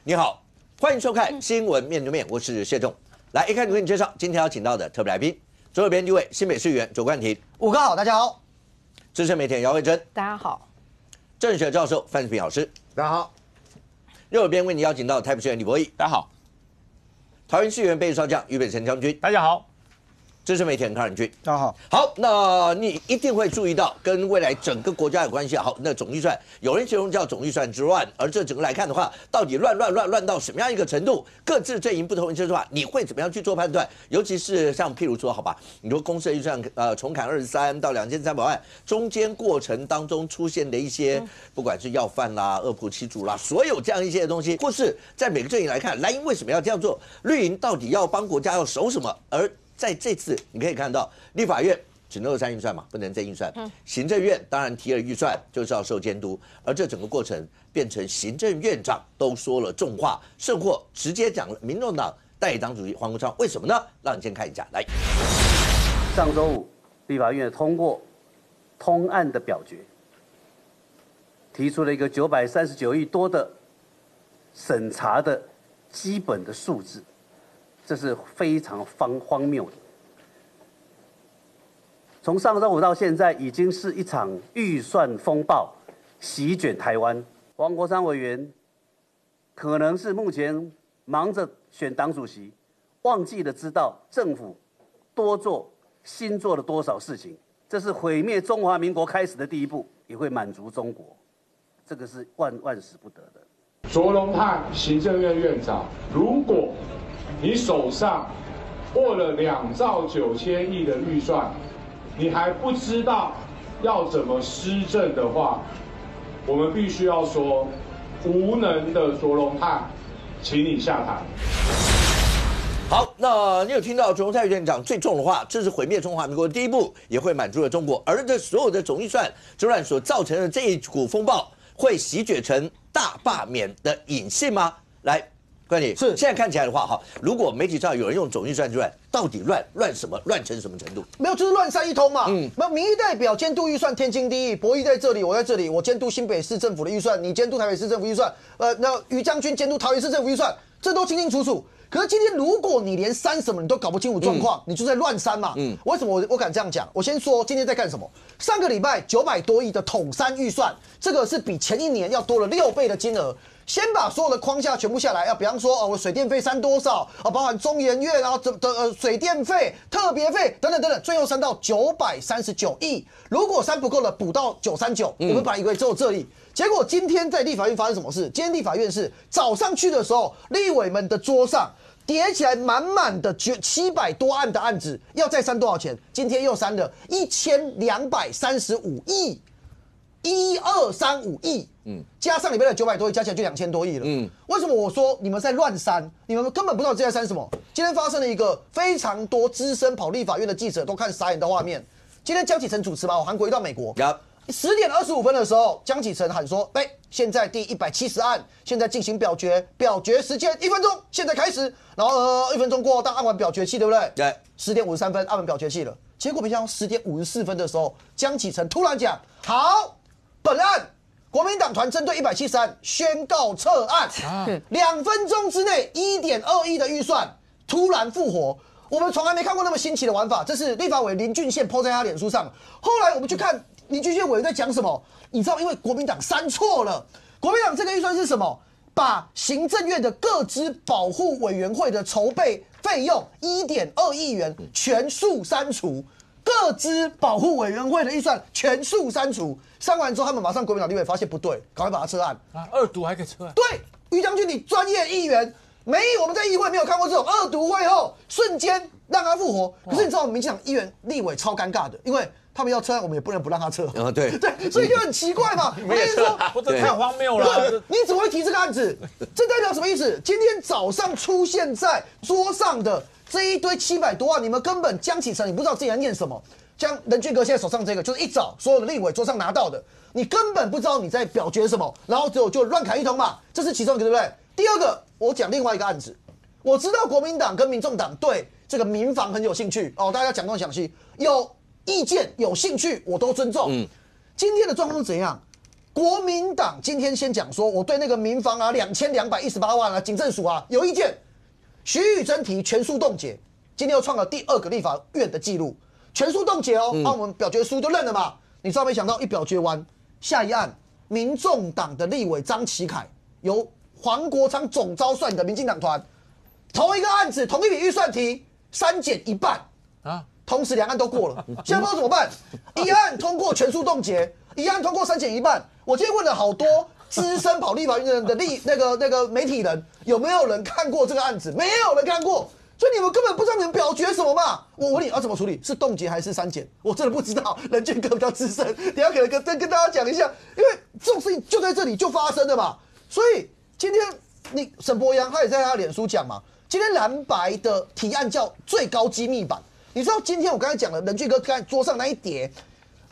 你好，欢迎收看《新闻面对面》，我是谢仲。来，一开始为你介绍今天要请到的特别来宾，左手边第一位，新北市议员左冠廷，5哥好，大家好；资深媒体人姚慧珍，大家好；政治学教授范世平老师，大家好；右手边为你邀请到台北市议员李博义，大家好；桃园市议员备少将于北辰将军，大家好；资深媒体人康仁君，大家好。好，那你一定会注意到跟未来整个国家有关系。好，那总预算，有人形容叫总预算之乱，而这整个来看的话，到底乱到什么样一个程度？各自阵营不同意见的话，你会怎么样去做判断？尤其是像譬如说，好吧，你说公社预算重砍23到2300万，中间过程当中出现的一些，不管是要饭啦、恶仆欺主啦，所有这样一些东西，或是在每个阵营来看，蓝营为什么要这样做？绿营到底要帮国家要守什么？而在这次你可以看到，立法院只能23预算嘛，不能再预算。行政院当然提了预算，就是要受监督，而这整个过程变成行政院长都说了重话，甚或直接讲了民众党代理党主席黄国昌，为什么呢？让你先看一下，来。上周五，立法院通过通案的表决，提出了一个939亿多的审查的基本的数字。这是非常荒谬的。从上周五到现在，已经是一场预算风暴席卷台湾。黄国昌委员可能是目前忙着选党主席，忘记了知道政府新做了多少事情。这是毁灭中华民国开始的第一步，也会满足中国，这个是万死不得的。卓荣泰行政院院长，如果你手上握了2兆9千亿的预算，你还不知道要怎么施政的话，我们必须要说，无能的卓荣泰，请你下台。好，那你有听到卓荣泰院长最重的话，这是毁灭中华民国的第一步，也会满足了中国。而这所有的总预算之乱所造成的这一股风暴，会席卷成大罢免的隐性吗？来。关你是现在看起来的话，哈，如果媒体上有人用总预算之乱，到底乱什么？乱成什么程度？没有，就是乱晒一通嘛。那民意代表监督预算天经地义，博弈在这里，我在这里，我监督新北市政府的预算，你监督台北市政府预算，那于将军监督桃园市政府预算，这都清清楚楚。可是今天如果你连删什么你都搞不清楚状况，你就在乱删嘛。为什么我敢这样讲？我先说今天在干什么？上个礼拜900多亿的统删预算，这个是比前一年要多了6倍的金额。先把所有的框架全部下来，比方说我水电费删多少包含中研院然后水电费、特别费等等，最后删到939亿。如果删不够了，补到939。我们本来以为只有这里，结果今天在立法院发生什么事？今天立法院是早上去的时候，立委们的桌上叠起来满满的700多案的案子，要再删多少钱？今天又删了1235亿。1235亿，加上里面的900多亿，加起来就2000多亿了。为什么我说你们在乱删？你们根本不知道这在删什么。今天发生了一个非常多资深跑立法院的记者都看傻眼的画面。今天江启臣主持嘛，我韩国一到美国，10点25分的时候，江启臣喊说：“现在第170案，现在进行表决，表决时间1分钟，现在开始。”然后1分钟过后，当按完表决器，对不对？对。10点53分按完表决器了，结果没想到10点54分的时候，江启臣突然讲：“好。”本案国民党团针对170案宣告撤案，2分钟之内1.2亿的预算突然复活，我们从来没看过那么新奇的玩法。这是立法委林俊宪 po 在他脸书上。后来我们去看林俊宪委员在讲什么，你知道，因为国民党删错了，国民党这个预算是什么？把行政院的个资保护委员会的筹备费用1.2亿元全数删除。个资保护委员会的预算全数删除，删完之后，他们马上国民党立委发现不对，赶快把它撤案。二读还可以撤案？对，于将军，你专业议员，我们在议会没有看过这种二读会后瞬间让他复活。可是你知道，民进党议员立委超尴尬的，因为他们要撤案，我们也不能不让他撤。对，所以就很奇怪嘛。我跟你说，这太荒谬了。你怎么会提这个案子？这代表什么意思？今天早上出现在桌上的这一堆700多万，你们根本江启臣，你不知道自己在念什么。像任俊哥现在手上这个，就是一早所有的立委桌上拿到的，你根本不知道你在表决什么，然后就乱砍一通嘛，这是其中一个，对不对？第二个，我讲另外一个案子，我知道国民党跟民众党对这个民防很有兴趣大家讲东讲西，有意见有兴趣我都尊重。今天的状况是怎样？国民党今天先讲说，我对那个民防啊2218万啊，警政署啊有意见。徐宇珍提全数冻结，今天又创了第2个立法院的记录，全数冻结哦，我们表决书就认了嘛。你知道没想到一表决完，下一案，民众党的立委张启凯由黄国昌总召算的民进党团，同一个案子，同一笔预算提删减一半啊，同时2案都过了，现在不知道怎么办。一案通过全数冻结，一案通过删减一半。我今天问了好多资深跑立法院的那个媒体人，有没有人看过这个案子？没有人看过。所以你们根本不知道你们表决什么嘛？我问你要怎么处理？是冻结还是删减？我真的不知道。任俊哥比较资深，等一下可能跟大家讲一下，因为这种事情就在这里就发生了嘛。所以今天沈伯洋他也在他的脸书讲嘛，今天蓝白的提案叫最高机密版。你知道今天我刚才讲了，任俊哥刚才桌上那一叠。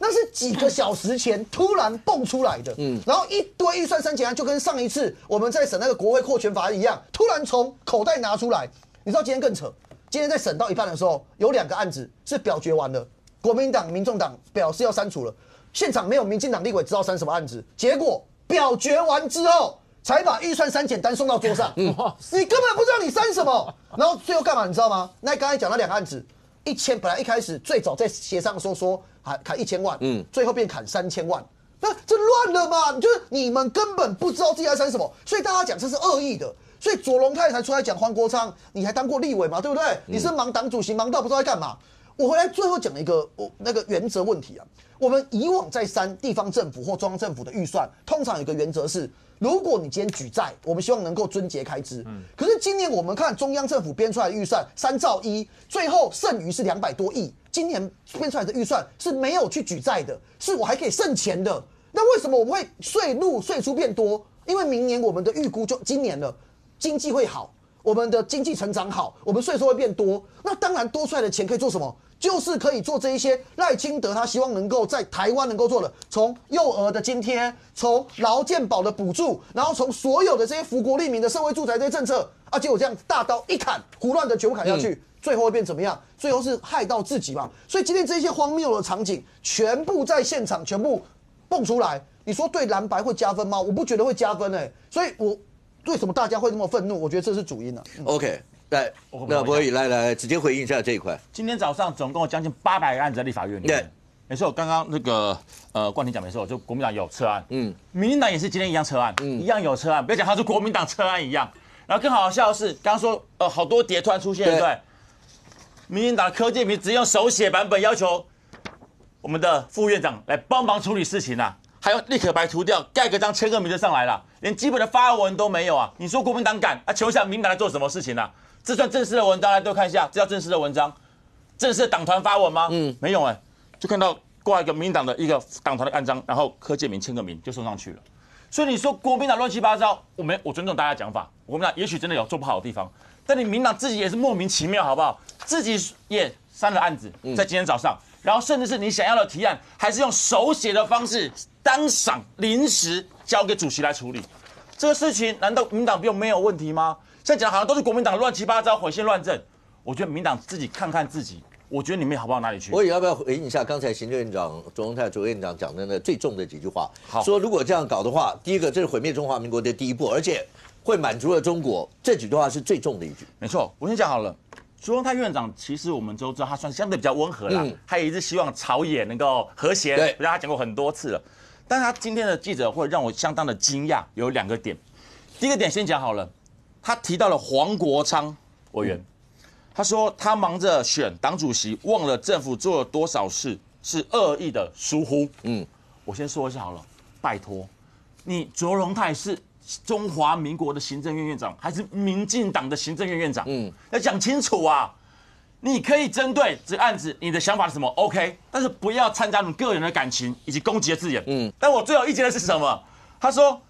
那是几个小时前突然蹦出来的，然后一堆预算删减案就跟上一次我们在审那个国会扩权法案一样，突然从口袋拿出来。你知道今天更扯，今天在审到一半的时候，有2个案子是表决完了，国民党、民众党表示要删除了，现场没有民进党立委知道删什么案子，结果表决完之后才把预算删减单送到桌上，你根本不知道你删什么，然后最后干嘛你知道吗？那刚才讲那2个案子，1000本来一开始最早在协商说砍1000万，最后变砍3000万，那这乱了嘛？就是你们根本不知道自己在删什么，所以大家讲这是恶意的，所以左荣泰才出来讲黄国昌，你还当过立委嘛，对不对？你是忙党主席，忙到不知道在干嘛。我回来最后讲一个那个原则问题啊，我们以往在删地方政府或中央政府的预算，通常有一个原则是，如果你今天举债，我们希望能够撙节开支。可是今年我们看中央政府编出来的预算3兆1，最后剩余是200多亿。今年编出来的预算是没有去举债的，是我还可以剩钱的。那为什么我们会税出变多？因为明年我们的预估就今年了，经济会好，我们的经济成长好，我们税收会变多。那当然多出来的钱可以做什么？就是可以做这一些赖清德他希望能够在台湾能够做的，从幼儿的津贴，从劳健保的补助，然后从所有的这些福国利民的社会住宅这些政策，结果这样大刀一砍，胡乱的全部砍下去，最后会变怎么样？最后是害到自己嘛。所以今天这些荒谬的场景全部在现场全部蹦出来，你说对蓝白会加分吗？我不觉得会加分所以为什么大家会那么愤怒？我觉得这是主因啊。OK。来，那博宇来直接回应一下这一块。今天早上总共有将近800个案子在立法院里面。没错，刚刚那个冠廷讲没错，就国民党有撤案，民进党也是今天一样撤案，一样有撤案，不要讲他是国民党撤案一样。然后更好笑的是，刚刚说好多叠突然出现，对不对？民进党柯建铭直接用手写版本要求我们的副院长来帮忙处理事情啊，还用立可白涂掉，盖个章签个名就上来了，连基本的发文都没有啊！你说国民党敢啊？请问一下，民进党在做什么事情啊？这算正式的文章，大家都看一下，这叫正式的文章，正式的党团发文吗？没有就看到挂一个民进党的一个党团的案章，然后柯建铭签个名就送上去了。所以你说国民党乱七八糟，我尊重大家讲法，国民党也许真的有做不好的地方，但你民进党自己也是莫名其妙，好不好？自己也删了案子，在今天早上，然后甚至是你想要的提案，还是用手写的方式当场临时交给主席来处理，这个事情难道民进党没有问题吗？现在讲好像都是国民党乱七八糟、毁宪乱政，我觉得民进党自己看看自己，我觉得你们也好不到哪里去。我也要不要回应一下刚才行政院长左荣泰左院长讲的那最重的几句话？好，说如果这样搞的话，第一个这是毁灭中华民国的第一步，而且会满足了中国，这几句话是最重的一句。没错，我先讲好了。左荣泰院长其实我们都知道，他算是相对比较温和啦，他也一直希望朝野能够和谐，对，他讲过很多次了。但是他今天的记者会让我相当的惊讶，有2个点。第一个点先讲好了。他提到了黄国昌委员，他说他忙着选党主席，忘了政府做了多少事，是恶意的疏忽。我先说一下好了，拜托，你卓荣泰是中华民国的行政院院长，还是民进党的行政院院长？要讲清楚啊！你可以针对这个案子，你的想法是什么 ？OK， 但是不要掺杂你个人的感情以及攻击的字眼。但我最有意见的是什么？他说。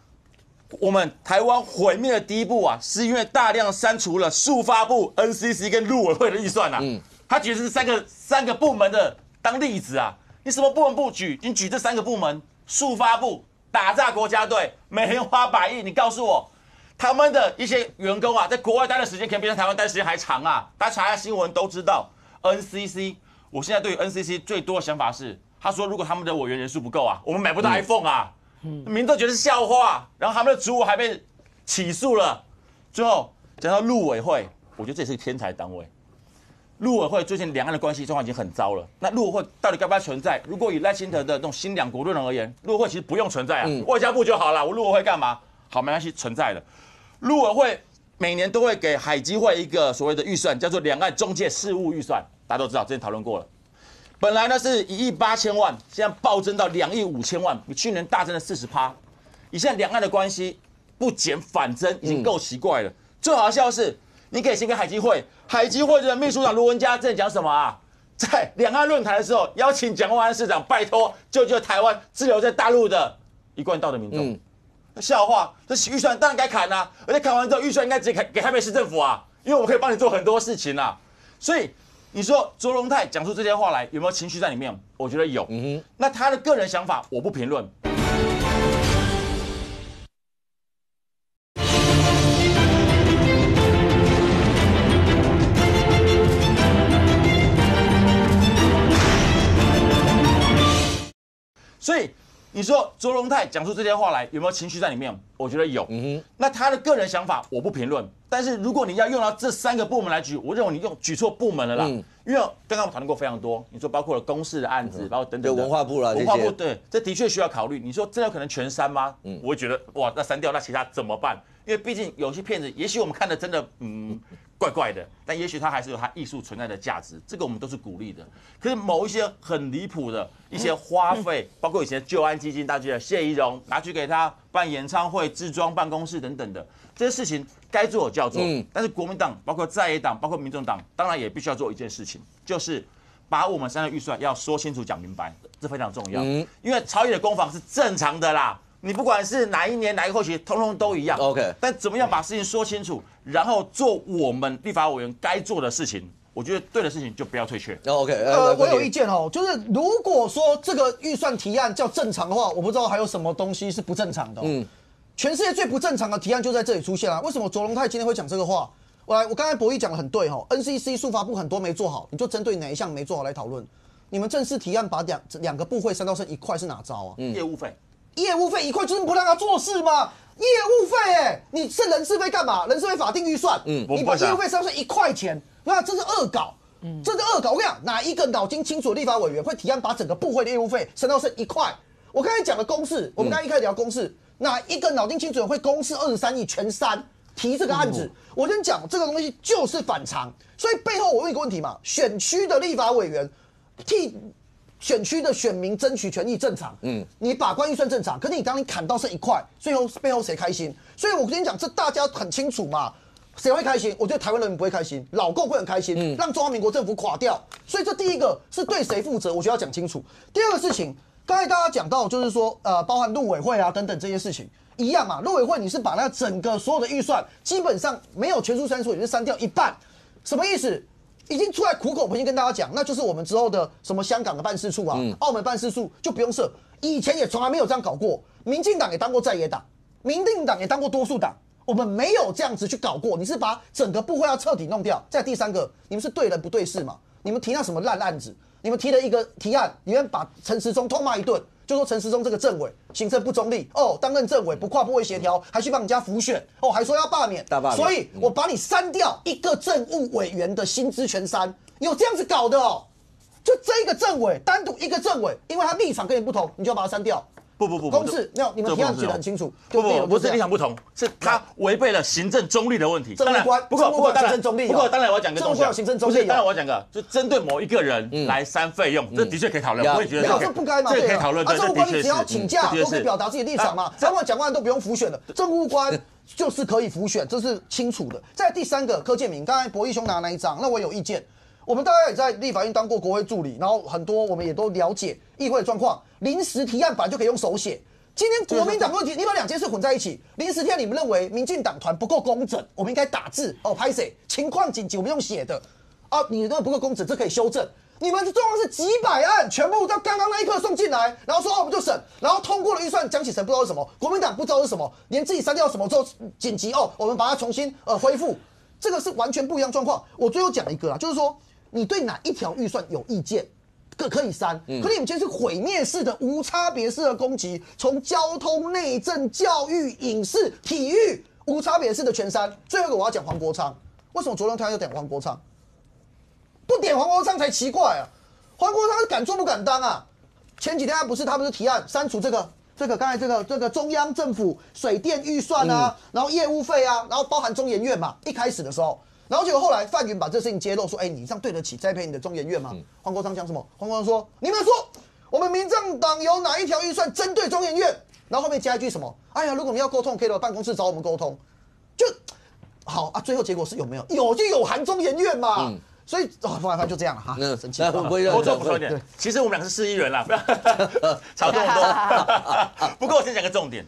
我们台湾毁灭的第一步是因为大量删除了数发部、NCC 跟陆委会的预算他举的是三个部门的当例子你什么部门不举？你举这3个部门，数发部打炸国家队，每年花100亿，你告诉我，他们的一些员工在国外待的时间可能比在台湾待的时间还长大家查一下新闻都知道。NCC， 我现在对于 NCC 最多的想法是，他说如果他们的委员人数不够我们买不到 iPhone 民众觉得是笑话，然后他们的主委还被起诉了。最后讲到陆委会，我觉得这也是个天才单位。陆委会最近两岸的关系状况已经很糟了，那陆委会到底该不该存在？如果以赖清德的那种新两国论而言，陆委会其实不用存在啊，外交部就好了，我陆委会干嘛？好，没关系，存在了。陆委会每年都会给海基会一个所谓的预算，叫做两岸中介事务预算，大家都知道，之前讨论过了。本来呢是1亿8千万，现在暴增到2亿5千万，比去年大增了40%。以现在两岸的关系不减反增，已经够奇怪了。最好笑的是，你可以先跟海基会的秘书长卢文嘉在讲什么啊？在两岸论坛的时候，邀请蒋万安市长拜托救救台湾滞留在大陆的一贯道的民众。笑话，这预算当然该砍啊，而且砍完之后，预算应该直接给台北市政府啊，因为我们可以帮你做很多事情啊。所以你说卓荣泰讲出这些话来，有没有情绪在里面？我觉得有。那他的个人想法我不评论。所以你说卓荣泰讲出这些话来，有没有情绪在里面？我觉得有。那他的个人想法我不评论，但是如果你要用到这3个部门来举，我认为你举错部门了啦。因为刚刚我们讨论过非常多，你说包括了公示的案子，包括等等的文化部啦，文化部对，这的确需要考虑。你说真的有可能全删吗？我会觉得哇，那删掉，那其他怎么办？因为毕竟有些片子，也许我们看的真的怪怪的，但也许它还是有它艺术存在的价值，这个我们都是鼓励的。可是某一些很离谱的一些花费，包括以前救安基金大记得谢宜容拿去给他办演唱会、置装办公室等等的这些事情，该做的就要做。但是国民党、包括在野党、包括民众党，当然也必须要做一件事情，就是把我们3个预算要说清楚、讲明白，这非常重要。因为朝野的攻防是正常的啦。你不管是哪一年哪一个会期，通通都一样。OK， 但怎么样把事情说清楚，然后做我们立法委员该做的事情，我觉得对的事情就不要退却。OK， 我有意见哦，就是如果说这个预算提案叫正常的话，我不知道还有什么东西是不正常的。全世界最不正常的提案就在这里出现了。为什么卓荣泰今天会讲这个话？我刚才博弈讲的很对哈 ，NCC 数发部很多没做好，你就针对哪一项没做好来讨论。你们正式提案把两个部会删到剩1块是哪招啊？业务费。业务费1块就是不让他做事吗？业务费你是人事费干嘛？人事费法定预算，你把业务费删成1块钱，那这是恶搞，这是恶搞。我跟你讲，哪一个脑筋清楚的立法委员会提案把整个部会的业务费删到剩1块？我刚才讲的公式，我们刚才一开始聊公式，哪一个脑筋清楚的人会公示23亿全删？提这个案子，我跟你讲，这个东西就是反常。所以背后我问一个问题嘛，选区的立法委员替选区的选民争取权益正常，你把关预算正常，可是你当你砍到剩1块，最后背后谁开心？所以我跟你讲，这大家很清楚嘛，谁会开心？我觉得台湾人民不会开心，老共会很开心，让中华民国政府垮掉。所以这第一个是对谁负责，我觉得要讲清楚。第二个事情，刚才大家讲到就是说，包含陆委会啊等等这些事情一样嘛，陆委会你是把那整个所有的预算基本上没有全数删除，也是删掉1半，什么意思？已经出来苦口婆心跟大家讲，那就是我们之后的什么香港的办事处啊，澳门办事处就不用设，以前也从来没有这样搞过。民进党也当过在野党，民进党也当过多数党，我们没有这样子去搞过。你是把整个部会要彻底弄掉。再第3个，你们是对人不对事嘛？你们提那什么烂案子？你们提了一个提案，你们把陈时中痛骂一顿，就说陈时中这个政委行政不中立哦，担任政委不跨部会协调，还去帮人家辅选哦，还说要罢免，所以我把你删掉一个政务委员的薪资全删，有这样子搞的哦？就这一个政委单独一个政委，因为他立场跟你不同，你就要把他删掉。不，公示没有，你们提案写得很清楚。不是立场不同，是他违背了行政中立的问题。政务官，不过当然行政中立。不过当然我要讲个东西，行政中立。当然我要讲个，就针对某一个人来删费用，这的确可以讨论。我会觉得这不该嘛？这个可以讨论。政务官你只要请假都可以表达自己立场嘛，讲完都不用辅选的。政务官就是可以辅选，这是清楚的。再第3个，柯建铭，刚才博弈兄拿那一张，那我有意见。我们大家也在立法院当过国会助理，然后很多我们也都了解议会的状况。临时提案本来就可以用手写。今天国民党问题，你把2件事混在一起。临时提案，你们认为民进党团不够工整，我们应该打字哦，拍谁？情况紧急，我们用写的啊，你那个不够工整，这可以修正。你们的状况是几百案全部到刚刚那一刻送进来，然后说我们就审，然后通过了预算，江启臣不知道是什么，国民党不知道是什么，连自己删掉什么之后紧急哦，我们把它重新恢复，这个是完全不一样状况。我最后讲一个啦，就是说你对哪一条预算有意见？可以删，可是你们今天是毁灭式的、无差别式的攻击，从交通、内政、教育、影视、体育无差别式的全删。最后一个我要讲黄国昌，为什么昨天突然又点黄国昌？不点黄国昌才奇怪啊！黄国昌是敢做不敢当啊！前几天他不是提案删除这个刚才这个中央政府水电预算啊，然后业务费啊，然后包含中研院嘛，一开始的时候。然后结果后来范云把这事情揭露，说：“哎，你这样对得起栽培你的中研院吗？”黄国昌讲什么？黄国昌说：“你们说我们民进党有哪一条预算针对中研院？”然后后面加一句什么？哎呀，如果你要沟通，可以到办公室找我们沟通。就好啊，最后结果是有没有？有就有含中研院嘛。所以反正就这样了哈。那生气。我补充一点，其实我们两个是市议员啦，不要吵这么多。不过我先讲个重点。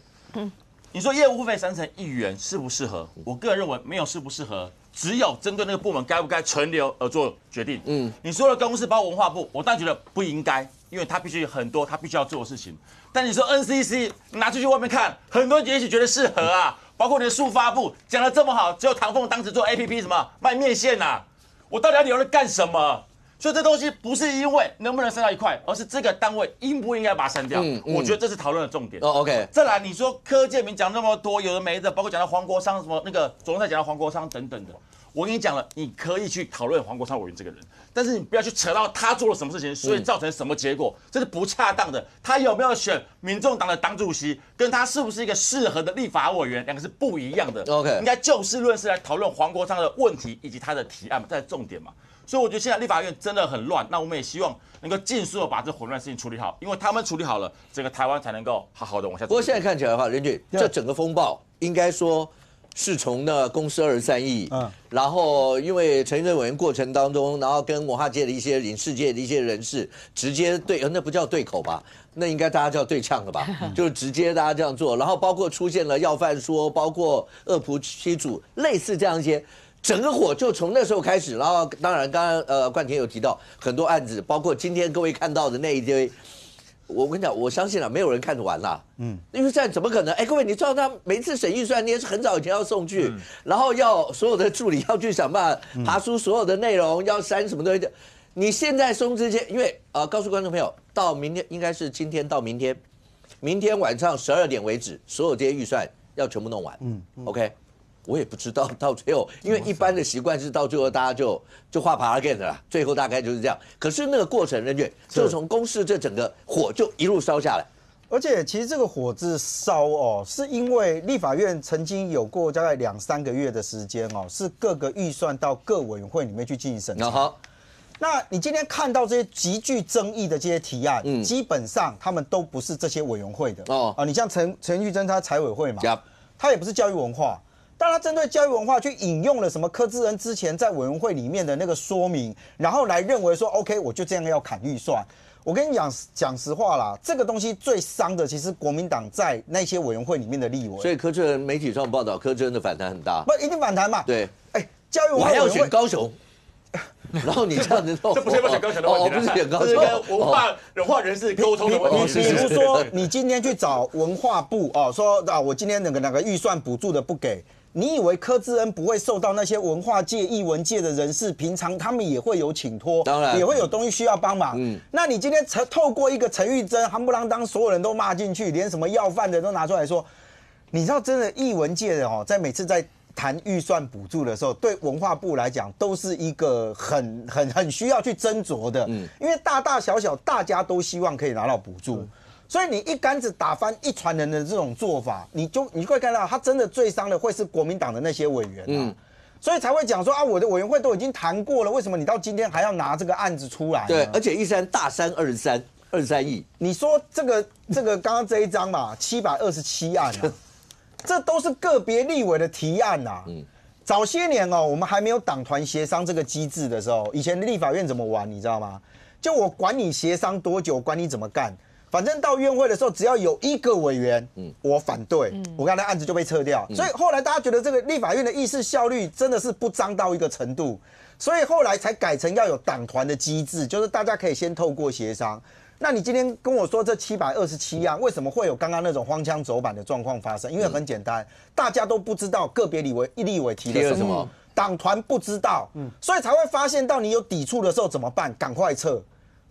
你说业务费3成1元适不适合？我个人认为没有适不适合，只有针对那个部门该不该存留而做决定。你说的公司包括文化部，我当然觉得不应该，因为他必须有很多他必须要做的事情。但你说 NCC 拿出去外面看，很多人也许觉得适合啊，包括你的数发部讲得这么好，只有唐凤当时做 APP 什么卖面线啊，我到底要留着干什么？所以这东西不是因为能不能删掉一块，而是这个单位应不应该把它删掉。我觉得这是讨论的重点。OK。再来，你说柯建铭讲那么多，有的没的，包括讲到黄国昌什么那个总裁讲到黄国昌等等的，我跟你讲了，你可以去讨论黄国昌委员这个人，但是你不要去扯到他做了什么事情，所以造成什么结果，这是不恰当的。他有没有选民众党的党主席，跟他是不是一个适合的立法委员，两个是不一样的。OK。应该就事论事来讨论黄国昌的问题以及他的提案，这是重点嘛。所以我觉得现在立法院真的很乱，那我们也希望能够尽速的把这混乱的事情处理好，因为他们处理好了，整个台湾才能够好好的往下走。不过现在看起来的话，任俊，这整个风暴应该说是从那公司23亿，然后因为陈玉珍委员过程当中，然后跟文化界的一些影视界的一些人士直接那不叫对口吧？那应该大家叫对呛的吧？就是直接大家这样做，然后包括出现了要饭说，包括恶仆欺主，类似这样一些。整个火就从那时候开始，然后当然，刚刚冠廷有提到很多案子，包括今天各位看到的那一堆，我跟你讲，我相信没有人看得完啦。因为这样怎么可能？哎，各位，你知道他每一次审预算，你也是很早以前要送去，然后要所有的助理要去想办法爬出所有的内容，要删什么东西的。你现在松之间，因为告诉观众朋友，到明天应该是今天到明天，明天晚上12点为止，所有这些预算要全部弄完。OK。我也不知道到最后，因为一般的习惯是到最后大家就画爬 again 的啦，最后大概就是这样。可是那个过程，任俊就从公视这整个火就一路烧下来，而且其实这个火字烧是因为立法院曾经有过大概2、3个月的时间是各个预算到各委员会里面去进行审查。那你今天看到这些极具争议的这些提案，基本上他们都不是这些委员会的你像陈玉珍他财委会嘛，他也不是教育文化。但他针对教育文化去引用了什么柯志恩之前在委员会里面的那个说明，然后来认为说 OK 我就这样要砍预算。我跟你讲实话啦，这个东西最伤的其实国民党在那些委员会里面的立委。所以柯志恩媒体上报道，柯志恩的反弹很大。不一定反弹嘛？对，教育文化我还要选高雄。然后你这样子这不是选高雄的问题，不是选高雄，这是跟文化人士沟通的问题。比如说，你今天去找文化部说我今天哪个预算补助的不给。你以为柯志恩不会受到那些文化界、艺文界的人士，平常他们也会有请托，当然也会有东西需要帮忙。那你今天透过一个陈玉珍，夯不啷当，所有人都骂进去，连什么要饭的都拿出来说，你知道，真的艺文界的在每次在谈预算补助的时候，对文化部来讲都是一个很需要去斟酌的，因为大大小小大家都希望可以拿到补助。所以你一竿子打翻一船人的这种做法，你会看到他真的最伤的会是国民党的那些委员所以才会讲说我的委员会都已经谈过了，为什么你到今天还要拿这个案子出来？对，而且一删大删23亿，你说这个刚刚这一章嘛，727案这都是个别立委的提案早些年我们还没有党团协商这个机制的时候，以前的立法院怎么玩，你知道吗？就我管你协商多久，管你怎么干。反正到院会的时候，只要有一个委员，我反对，我刚才案子就被撤掉。所以后来大家觉得这个立法院的议事效率真的是不彰到一个程度，所以后来才改成要有党团的机制，就是大家可以先透过协商。那你今天跟我说这727案，为什么会有刚刚那种荒腔走板的状况发生？因为很简单，大家都不知道个别立委提了什么，党团不知道，所以才会发现到你有抵触的时候怎么办？赶快撤。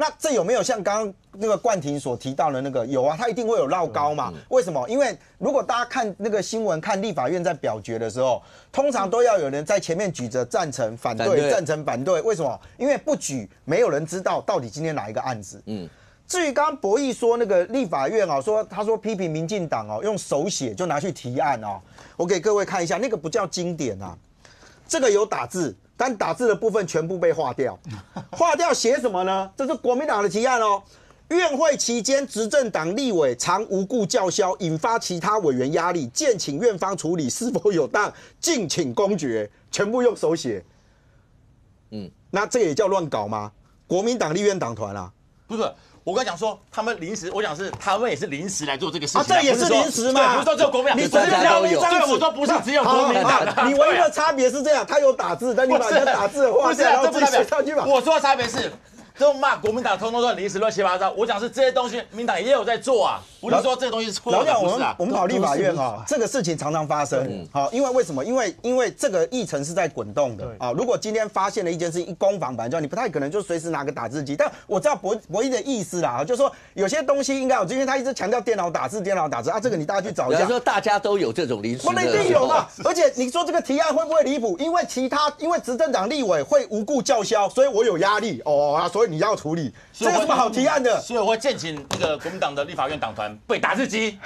那这有没有像刚刚那个冠廷所提到的那个？有啊，他一定会有绕高嘛？为什么？因为如果大家看那个新闻，看立法院在表决的时候，通常都要有人在前面举着赞成、反对、赞成、反对。为什么？因为不举，没有人知道到底今天哪一个案子。至于刚刚博弈说那个立法院啊，他说批评民进党哦，用手写就拿去提案哦。我给各位看一下，那个不叫经典啊，这个有打字。但打字的部分全部被划掉，划掉写什么呢？这是国民党的提案哦。院会期间，执政党立委常无故叫嚣，引发其他委员压力，建请院方处理是否有当，敬请公决，全部用手写。那这个也叫乱搞吗？国民党立院党团啊，不是。我跟你讲说，他们临时，我讲是他们也是临时来做这个事情啊，这也是临时吗？对，不是说只有国民党，你只是挑一张纸，对，我说不是只有国民党，你唯一的差别是这样，他有打字，但你把人家打字的划掉，然后自己写上去嘛。我说的差别是，都骂国民党通通都临时乱七八糟。我讲是这些东西，民党也有在做啊，不是说这个东西是错的，不是啊。我们跑立法院啊，这个事情常常发生。好，因为为什么？因为这个议程是在滚动的啊。如果今天发现了一件事情，一攻防本来就你不太可能就随时拿个打字机。但我知道博弈的意思啦，就是说有些东西应该有，因为他一直强调电脑打字啊，这个你大家去找一下。说大家都有这种临时的，不一定有嘛。而且你说这个提案会不会离谱？因为执政党立委会无故叫嚣，所以我有压力哦，所以你要处理。这有什么好提案的？所以我会建请那个国民党的立法院党团备打字机，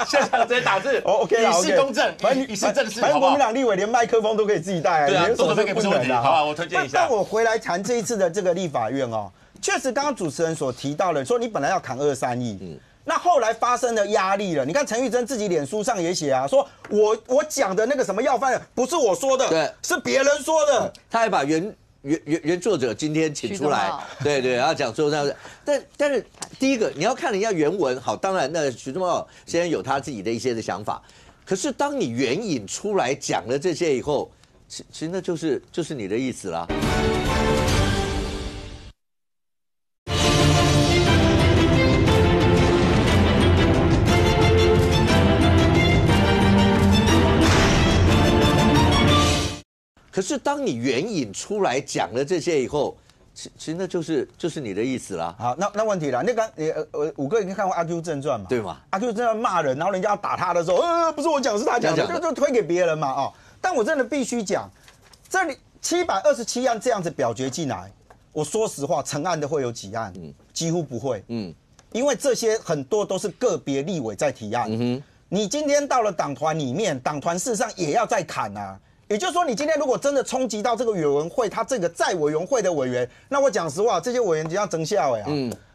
现场直接打字。OK 啦，以示公正，以示正式。反正国民党立委连麦克风都可以自己带，对啊，手都可以不是问题。好吧，我推荐一下。但我回来谈这一次的这个立法院哦，确实刚刚主持人所提到的，说你本来要砍23亿，那后来发生了压力了。你看陈玉珍自己脸书上也写啊，说我讲的那个什么要饭不是我说的，对，是别人说的。他还把原作者今天请出来，对，然后讲说这样子，但是第一个你要看人家原文，好，当然那徐忠茂先生有他自己的一些的想法，可是当你援引出来讲了这些以后，其实那就是你的意思啦。可是当你援引出来讲了这些以后，其实那就是你的意思啦。好，那问题了，那个5个已经看过《阿 Q 正传》嘛？对嘛？阿 Q 正传骂人，然后人家要打他的时候，不是我讲，是他讲的，就推给别人嘛啊。但我真的必须讲，这里727案这样子表决进来，我说实话，成案的会有几案？几乎不会。因为这些很多都是个别立委在提案。你今天到了党团里面，党团事实上也要再砍啊。也就是说，你今天如果真的冲击到这个委员会，他这个在委员会的委员，那我讲实话，这些委员就要争下啊。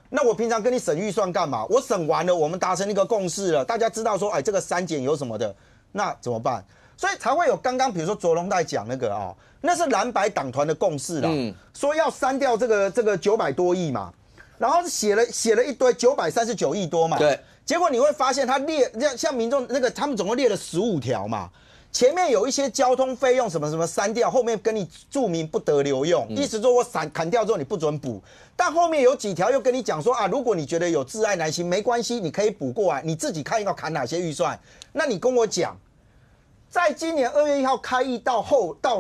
那我平常跟你审预算干嘛？我审完了，我们达成一个共识了，大家知道说，哎，这个删减有什么的，那怎么办？所以才会有刚刚比如说卓龙在讲那个啊，那是蓝白党团的共识啦，说要删掉这个900多亿嘛，然后写了一堆939亿多嘛，对，结果你会发现他列像民众那个他们总共列了15条嘛。前面有一些交通费用什么什么删掉，后面跟你注明不得留用，意思说我砍掉之后你不准补。但后面有几条又跟你讲说啊，如果你觉得有窒碍难行，没关系，你可以补过来，你自己看要砍哪些预算。那你跟我讲，在今年2月1号开议到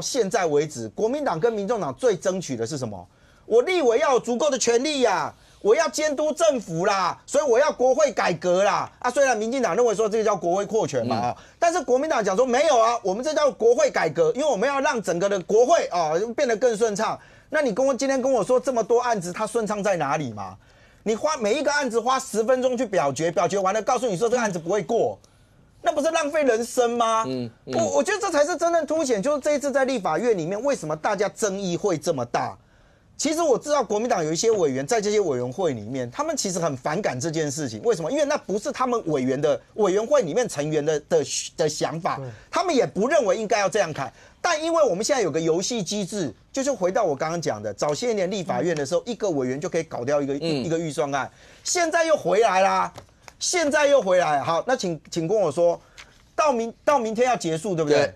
现在为止，国民党跟民众党最争取的是什么？我立委要有足够的权力呀。我要监督政府啦，所以我要国会改革啦。虽然民进党认为说这个叫国会扩权嘛但是国民党讲说没有啊，我们这叫国会改革，因为我们要让整个的国会变得更顺畅。那你今天跟我说这么多案子，它顺畅在哪里嘛？你每一个案子花10分钟去表决完了，告诉你说这个案子不会过，那不是浪费人生吗？我觉得这才是真正凸显，就是这一次在立法院里面，为什么大家争议会这么大？其实我知道国民党有一些委员在这些委员会里面，他们其实很反感这件事情。为什么？因为那不是他们委员会里面成员的想法，他们也不认为应该要这样看。但因为我们现在有个游戏机制，就是回到我刚刚讲的，早些年立法院的时候，一个委员就可以搞掉一个预算案，现在又回来啦，好，那请跟我说，到明天要结束，对不对？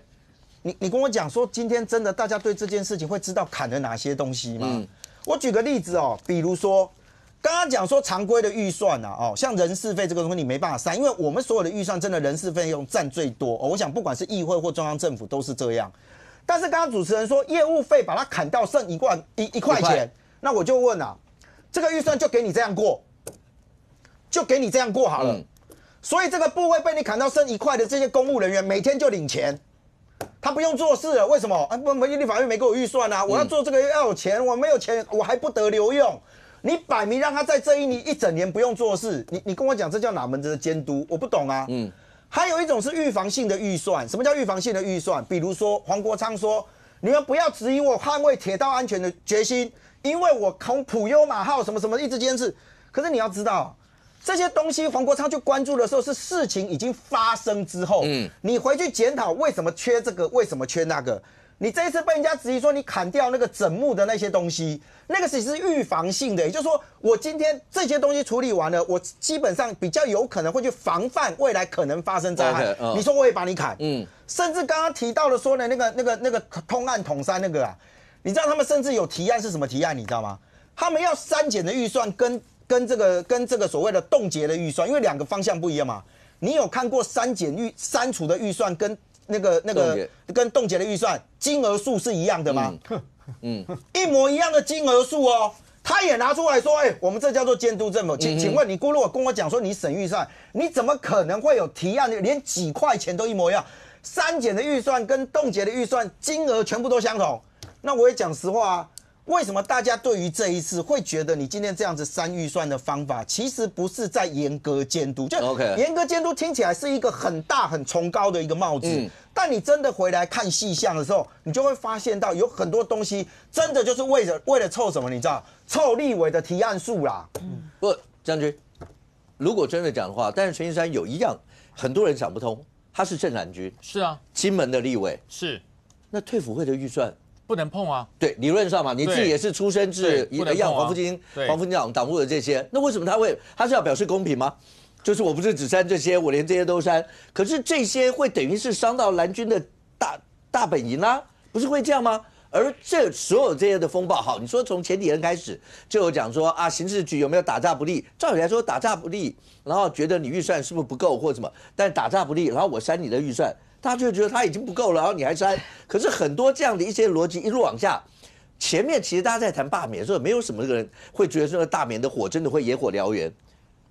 你跟我讲说，今天真的大家对这件事情会知道砍了哪些东西吗？我举个例子比如说刚刚讲说常规的预算像人事费这个东西你没办法删，因为我们所有的预算真的人事费用占最多我想不管是议会或中央政府都是这样。但是刚刚主持人说业务费把它砍到剩1块钱，那我就问这个预算就给你这样过，就给你这样过好了。所以这个部位被你砍到剩1块的这些公务人员，每天就领钱，他不用做事了。为什么？立法院没给我预算啊！我要做这个要有钱，我没有钱，我还不得留用。你摆明让他在这一整年不用做事，你跟我讲这叫哪门子的监督？我不懂啊。还有一种是预防性的预算。什么叫预防性的预算？比如说黄国昌说，你们不要质疑我捍卫铁道安全的决心，因为我从普悠玛号什么什么一直监视。可是你要知道。这些东西，黄国昌去关注的时候，是事情已经发生之后。你回去检讨为什么缺这个，为什么缺那个。你这一次被人家质疑说你砍掉那个整木的那些东西，那个只是预防性的，也就是说，我今天这些东西处理完了，我基本上比较有可能会去防范未来可能发生灾害。你说我也把你砍，甚至刚刚提到的说呢，那个通案统三那个啊，你知道他们甚至有提案是什么提案？你知道吗？他们要删减的预算跟这个所谓的冻结的预算，因为2个方向不一样嘛。你有看过删除的预算跟那个跟冻结的预算金额数是一样的吗？一模一样的金额数哦。他也拿出来说，我们这叫做监督政府。请问你如果跟我讲说你审预算，你怎么可能会有提案连几块钱都一模一样？删减的预算跟冻结的预算金额全部都相同。那我也讲实话啊。为什么大家对于这一次会觉得你今天这样子删预算的方法，其实不是在严格监督？就严格监督听起来是一个很大很崇高的一个帽子，但你真的回来看细项的时候，你就会发现到有很多东西真的就是为了凑什么？你知道，凑立委的提案数啦。不，将军，如果真的讲的话，但是陈其山有一样很多人想不通，他是正蓝军，是啊，金门的立委是，那退辅会的预算。不能碰啊！对，理论上嘛，你自己也是出身自让黄复兴党部的这些，那为什么他是要表示公平吗？就是我不是只删这些，我连这些都删。可是这些会等于是伤到蓝军的大本营啦，不是会这样吗？而这所有这些的风暴，好，你说从前几天开始就有讲说啊，刑事局有没有打诈不利？照理来说打诈不利，然后觉得你预算是不是不够或什么，但是打诈不利，然后我删你的预算。大家就觉得他已经不够了，然后你还删。可是很多这样的一些逻辑一路往下，前面其实大家在谈罢免的时候，没有什么人会觉得说罢免的火真的会野火燎原。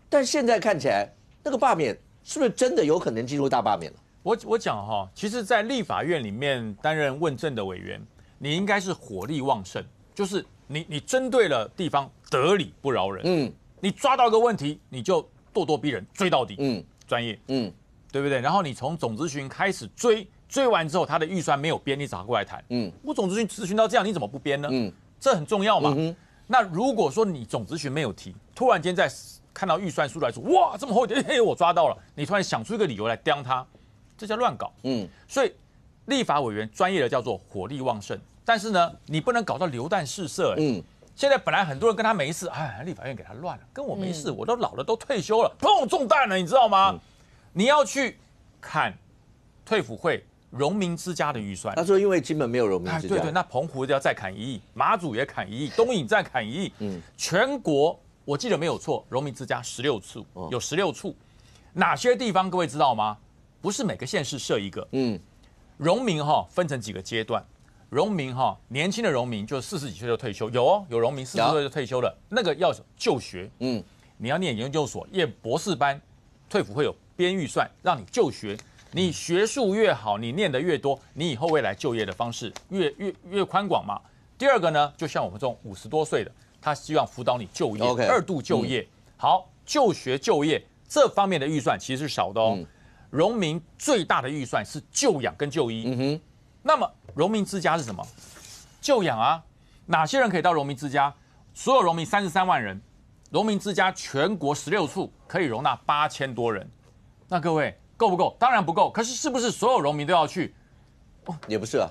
但现在看起来，那个罢免是不是真的有可能进入大罢免了？我讲哈，其实，在立法院里面担任问政的委员，你应该是火力旺盛，就是你针对了地方得理不饶人，你抓到一个问题，你就咄咄逼人，追到底，专业，对不对？然后你从总咨询开始追完之后，他的预算没有编，你找他过来谈。我总咨询到这样，你怎么不编呢？这很重要嘛。那如果说你总咨询没有提，突然间在看到预算书来说，哇，这么厚一点，我抓到了，你突然想出一个理由来刁他，这叫乱搞。所以立法委员专业的叫做火力旺盛，但是呢，你不能搞到流弹试射。现在本来很多人跟他没事，立法院给他乱了，跟我没事，我都老了，都退休了，砰，中弹了，你知道吗？你要去砍退辅会荣民之家的预算，他说因为金门没有荣民之家，对，那澎湖要再砍1亿，马祖也砍1亿，东引再砍1亿，全国我记得没有错，荣民之家16处，有16处，哪些地方各位知道吗？不是每个县市设一个，荣民分成几个阶段，荣民年轻的荣民就40几岁就退休，有荣民40几岁就退休了，那个要就学，你要念研究所，念博士班。退辅会有编预算，让你就学，你学术越好，你念得越多，你以后未来就业的方式越宽广嘛。第二个呢，就像我们这种50多岁的，他希望辅导你就业，2度就业。好，就学就业这方面的预算其实是少的哦。荣民最大的预算是就养跟就医。那么荣民之家是什么？就养啊，哪些人可以到荣民之家？所有荣民33万人。荣民之家全国16处可以容纳8000多人，那各位够不够？当然不够。可是是不是所有荣民都要去？也不是啊。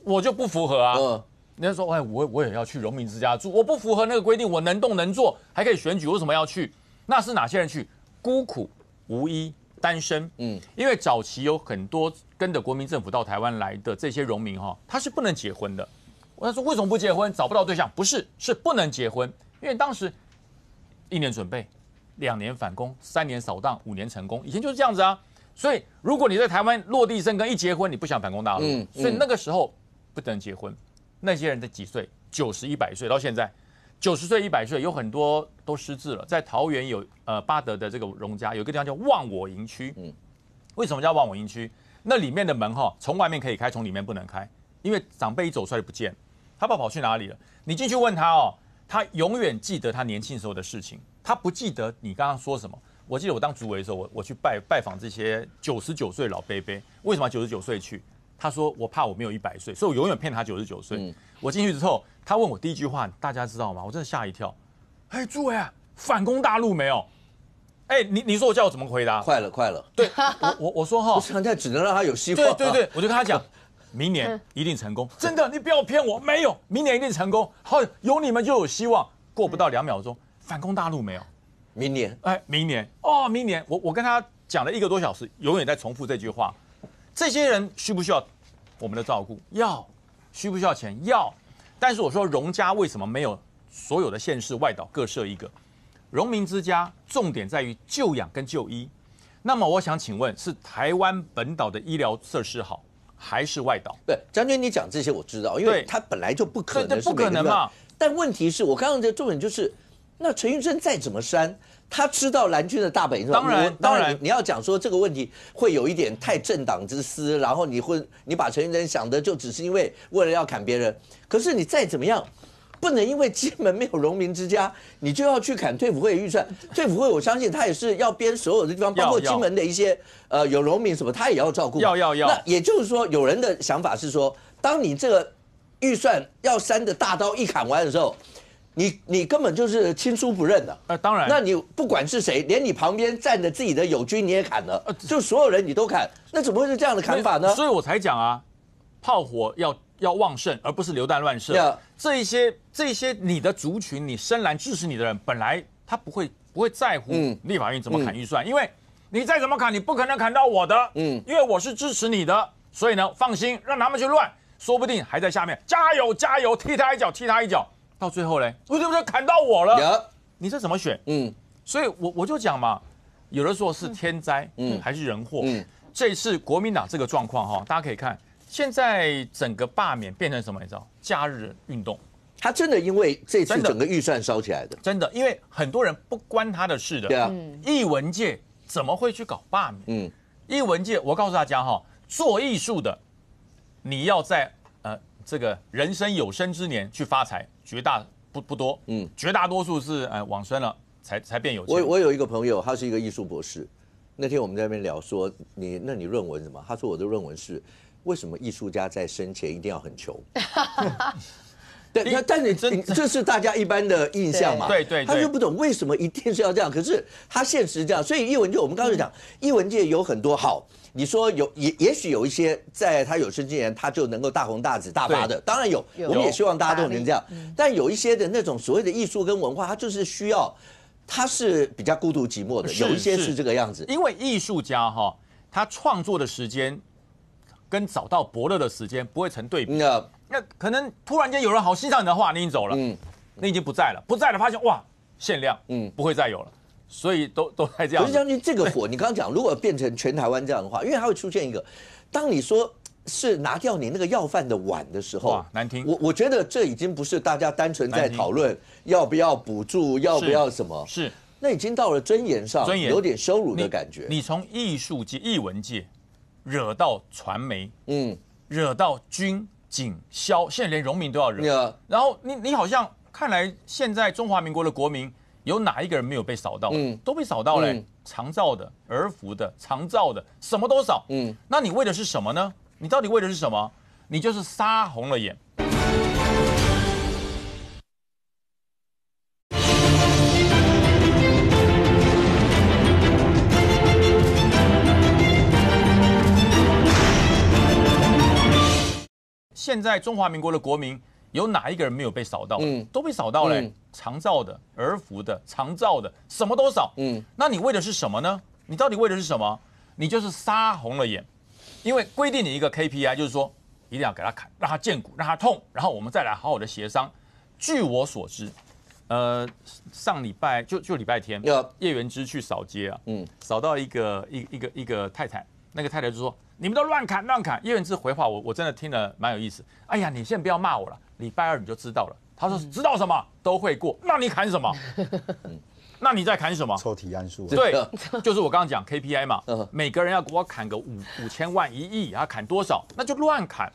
我就不符合啊。人家说，我也要去荣民之家住，我不符合那个规定，我能动能做，还可以选举，为什么要去？那是哪些人去？孤苦无依、单身。因为早期有很多跟着国民政府到台湾来的这些荣民他是不能结婚的。我说为什么不结婚？找不到对象？不是，是不能结婚，因为当时。1年准备，2年返工，3年扫荡，5年成功，以前就是这样子啊。所以如果你在台湾落地生根，一结婚你不想返工大陆，所以那个时候不能结婚。那些人在几岁？90、100岁到现在， 90岁、100岁有很多都失智了。在桃园有八德的这个荣家有一个地方叫忘我营区，为什么叫忘我营区？那里面的门从外面可以开，从里面不能开，因为长辈一走出来就不见了，他不知道跑去哪里了。你进去问他他永远记得他年轻时候的事情，他不记得你刚刚说什么。我记得我当主委的时候，我去拜访这些99岁的老伯伯，为什么99岁去？他说我怕我没有100岁，所以我永远骗他99岁。我进去之后，他问我第一句话，大家知道吗？我真的吓一跳。诸位啊，反攻大陆没有？你说我叫我怎么回答？快了。对，我说不是，现在只能让他有希望。对，我就跟他讲，明年一定成功，真的，你不要骗我，没有，明年一定成功。好，有你们就有希望。过不到2秒钟，反攻大陆没有？明年，明年，明年，我跟他讲了1个多小时，永远在重复这句话。这些人需不需要我们的照顾？要。需不需要钱？要。但是我说荣家为什么没有所有的县市外岛各设一个？荣民之家重点在于就养跟就医。那么我想请问，是台湾本岛的医疗设施好，还是外岛？对，将军你讲这些我知道，因为他本来就不可能，不可能嘛。但问题是我刚刚的重点就是，那陈玉珍再怎么删，他知道蓝军的大本营。当然，你要讲说这个问题会有一点太政党之私，然后你把陈玉珍想的就只是因为为了要砍别人，可是你再怎么样，不能因为金门没有荣民之家，你就要去砍退辅会的预算。退辅会我相信他也是要编所有的地方，包括金门的一些有荣民什么，他也要照顾。要。那也就是说，有人的想法是说，当你这个预算要删的大刀一砍完的时候，你根本就是亲疏不认的。当然，那你不管是谁，连你旁边站着自己的友军你也砍了，就所有人你都砍，那怎么会是这样的砍法呢？所以我才讲啊，炮火要旺盛，而不是流弹乱射。这些你的族群，你深蓝支持你的人，本来他不会在乎立法院怎么砍预算，因为你再怎么砍，你不可能砍到我的。因为我是支持你的，所以呢，放心，让他们去乱。说不定还在下面加油，踢他一脚，到最后嘞，为什么砍到我了？你这怎么选？所以我就讲嘛，有的时候是天灾，还是人祸。这次国民党这个状况大家可以看，现在整个罢免变成什么？你知道，假日运动。他真的因为这次整个预算烧起来的，真的，因为很多人不关他的事的。对啊，艺文界怎么会去搞罢免？艺文界，我告诉大家做艺术的。你要在这个人生有生之年去发财，不多，绝大多数是往生了才变有钱。我有一个朋友，他是一个艺术博士，那天我们在那边聊说，你论文什么？他说我的论文是为什么艺术家在生前一定要很穷。对，但你这是大家一般的印象嘛？对，他就不懂为什么一定是要这样。可是他现实这样，所以艺文界我们刚才讲，艺文界有很多好。你说也许有一些在他有生之年他就能够大红大紫大发的，当然有，我们也希望大家都能这样。但有一些的那种所谓的艺术跟文化，它就是需要，它是比较孤独寂寞的，有一些是这个样子。因为艺术家他创作的时间跟找到伯乐的时间不会成对比。那可能突然间有人好欣赏你的画，你已经走了，你已经不在了，发现哇限量，不会再有了。所以都在这样。可是将军这个火，你刚刚讲，如果变成全台湾这样的话，因为它会出现一个，当你说是拿掉你那个要饭的碗的时候，哇，难听。我觉得这已经不是大家单纯在讨论要不要补助，要不要什么，是那已经到了尊严上，有点羞辱的感觉。你从艺术界、艺文界惹到传媒，惹到军警消，现在连荣民都要惹。然后你好像看来现在中华民国的国民。有哪一个人没有被扫到？都被扫到嘞，长照的、儿福的、长照的，什么都扫。那你为的是什么呢？你到底为的是什么？你就是杀红了眼。现在中华民国的国民。有哪一个人没有被扫到？都被扫到嘞，长照的、儿福的、长照的，什么都扫。那你为的是什么呢？你到底为的是什么？你就是杀红了眼，因为规定你一个 KPI， 就是说一定要给他砍，让他见骨，让他痛，然后我们再来好好的协商。据我所知，上礼拜就礼拜天，叶元之去扫街啊，扫到一个太太，那个太太就说。你们都乱砍！叶元之回话我真的听了蛮有意思。哎呀，你先不要骂我了，礼拜2你就知道了。他说知道什么都会过，那你砍什么？那你在砍什么？抽提案数。对，就是我刚刚讲 KPI 嘛，每个人要给我砍个5000万、1亿，要砍多少？那就乱砍。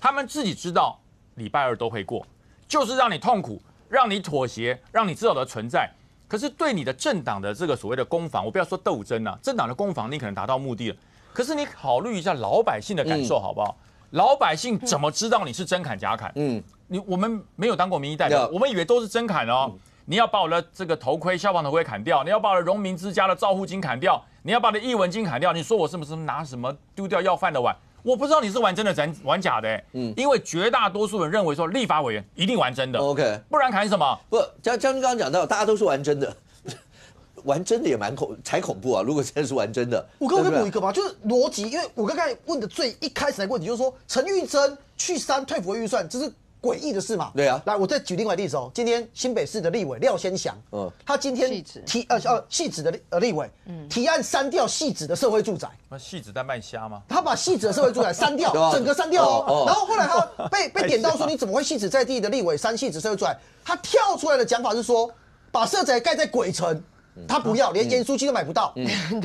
他们自己知道礼拜二都会过，就是让你痛苦，让你妥协，让你知道的存在。可是对你的政党的这个所谓的攻防，我不要说斗争啊，政党的攻防你可能达到目的了，可是你考虑一下老百姓的感受好不好？老百姓怎么知道你是真砍假砍？我们没有当过民意代表，我们以为都是真砍哦。你要把我的这个头盔、消防头盔砍掉，你要把我的荣民之家的照护金砍掉，你要把我的艺文金砍掉，你说我是不是拿什么丢掉要饭的碗？我不知道你是玩真的玩假的，因为绝大多数人认为说立法委员一定玩真的 ，OK， 不然砍什么？不，将军刚刚讲到，大家都是玩真的，玩真的也才恐怖啊！如果真的是玩真的，我可以补一个吧，就是逻辑，因为我刚才问的最一开始的问题就是说，陈玉珍去删退辅预算，这是诡异的事嘛？对啊。来，我再举另外例子哦。今天新北市的立委廖先祥，他今天汐止的立委提案删掉汐止的社会住宅。那汐止在卖虾吗？他把汐止的社会住宅删掉，整个删掉哦。然后后来他被点到说，你怎么会汐止在地的立委删汐止社会住宅？他跳出来的讲法是说，把社宅盖在鬼城。他不要，连盐酥鸡都买不到。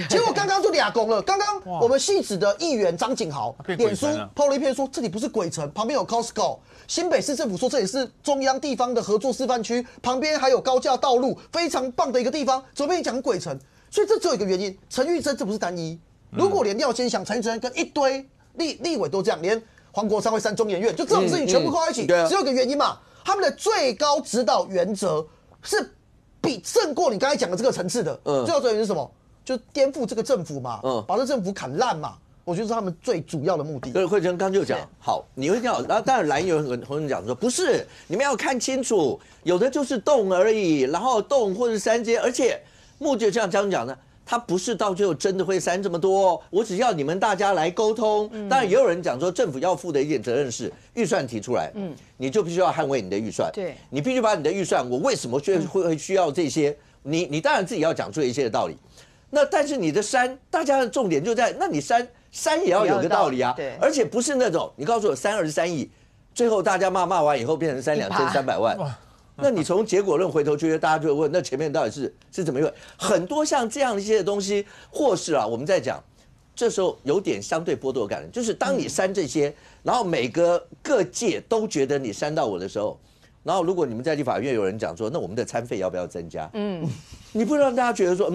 结果刚刚就俩公了。刚刚我们汐止的议员张景豪脸书 PO 了一篇说，这里不是鬼城，旁边有 Costco。新北市政府说这里是中央地方的合作示范区，旁边还有高架道路，非常棒的一个地方。怎么被你讲鬼城？所以这只有一个原因，陈玉珍这不是单一。如果连廖先祥、陈玉珍跟一堆立委都这样，连黄国昌会删中研院，就这种事情全部扣在一起，只有一个原因嘛，他们的最高指导原则是。比胜过你刚才讲的这个层次的，最后原因是什么？就是颠覆这个政府嘛，把这政府砍烂嘛。我觉得是他们最主要的目的。慧珍刚就讲，好，你会讲，然后当然蓝有很多人讲说，不是，你们要看清楚，有的就是动而已，然后动或者删减，而且目的就像张讲的。他不是到最后真的会删这么多，我只要你们大家来沟通。当然也有人讲说，政府要负的一点责任是预算提出来，你就必须要捍卫你的预算，对，你必须把你的预算，我为什么会需要这些？你当然自己要讲出一些的道理。那但是你的删，大家的重点就在，那你删也要有个道理啊，而且不是那种你告诉我删23亿，最后大家骂完以后变成删2300万。那你从结果论回头去，大家就会问，那前面到底是怎么一回？很多像这样一些东西，或是我们在讲，这时候有点相对剥夺感，就是当你删这些，然后各界都觉得你删到我的时候，然后如果你们在立法院有人讲说，那我们的餐费要不要增加？你不让大家觉得说，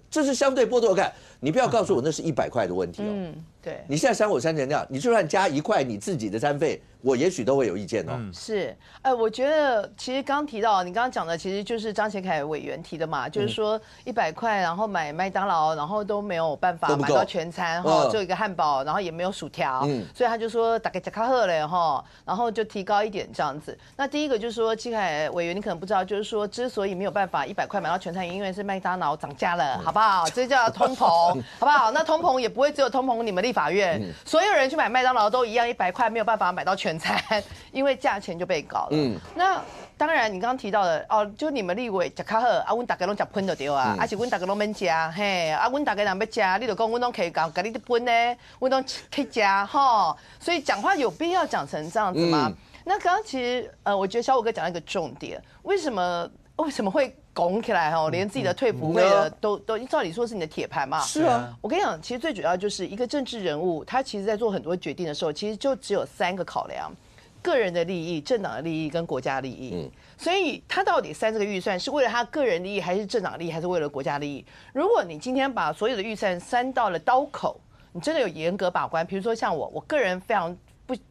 这是相对剥夺感。你不要告诉我那是100块的问题哦。对，你现在删我删成这样，你就算加1块你自己的餐费，我也许都会有意见哦。是，我觉得其实刚提到你刚刚讲的，其实就是张贤凯委员提的嘛，就是说100块，然后买麦当劳，然后都没有办法买到全餐哈，只有一个汉堡，然后也没有薯条，所以他就说大概加卡赫嘞哈，然后就提高一点这样子。那第一个就是说，七凯委员你可能不知道，就是说之所以没有办法100块买到全餐，因为是麦当劳涨价了，好不好？这叫通膨，好不好？那通膨也不会只有通膨你们立法院，所有人去买麦当劳都一样，100块没有办法买到全餐，因为价钱就被搞了。那当然，你刚刚提到的哦，就你们立委吃较好，阮大家拢吃喷就对啊，是阮大家拢免吃，嘿，阮大家人要吃，你就讲阮拢可以搞，给你的喷呢，阮拢可以吃吼。所以讲话有必要讲成这样子吗？那刚刚其实我觉得小武哥讲到一个重点，为什么会拱起来连自己的退服会的都照理说是你的铁盘嘛？是啊，我跟你讲，其实最主要就是一个政治人物，他其实在做很多决定的时候，其实就只有3个考量：个人的利益、政党的利益跟国家利益。所以他到底删这个预算是为了他个人利益，还是政党利益，还是为了国家利益？如果你今天把所有的预算删到了刀口，你真的有严格把关，比如说像我个人非常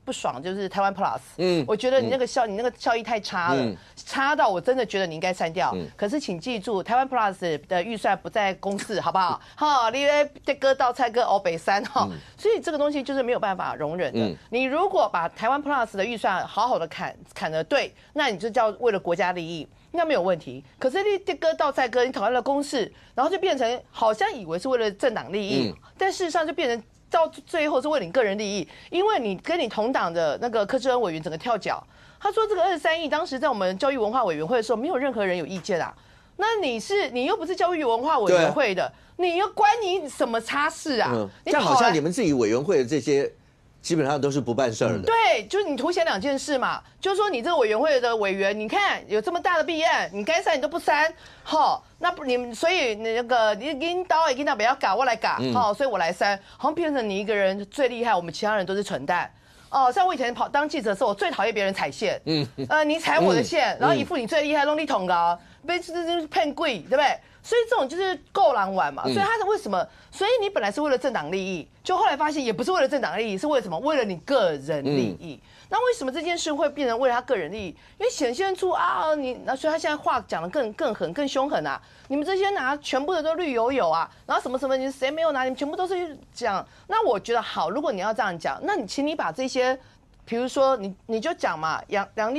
不爽，就是台湾 Plus，我觉得你那个效益太差了，差到我真的觉得你应该删掉。可是请记住，台湾 Plus 的预算不在公示，好不好？哈，你这割到菜割欧北山哈，所以这个东西就是没有办法容忍的。你如果把台湾 Plus 的预算好好的砍得对，那你就叫为了国家利益，那没有问题。可是你这割到菜割，你讨论了公示，然后就变成好像以为是为了政党利益，但事实上就变成。到最后是为了你个人利益，因为你跟你同党的那个柯志恩委员整个跳脚，他说这个23亿当时在我们教育文化委员会的时候，没有任何人有意见啊。那你又不是教育文化委员会的，你又关你什么差事啊？这样好像你们自己委员会的这些基本上都是不办事儿的。对，就是你凸显2件事嘛，就是说你这个委员会的委员，你看有这么大的弊案，你该删你都不删，好，那不你所以你那个你领导也领导不要搞，我来搞，好，所以我来删，好像变成你一个人最厉害，我们其他人都是蠢蛋。哦，像我以前当记者的时候，我最讨厌别人踩线，你踩我的线，然后一副你最厉害，弄力捅高，被这骗贵，对不对？所以这种就是够狼玩嘛，所以他是为什么？所以你本来是为了政党利益，就后来发现也不是为了政党利益，是为了什么？为了你个人利益。那为什么这件事会变成为了他个人利益？因为显现出啊，所以他现在话讲得更狠、更凶狠啊！你们这些拿全部的都绿油油啊，然后什么什么，你谁没有拿？你们全部都是讲。那我觉得好，如果你要这样讲，那请你把这些。比如说你就讲嘛，杨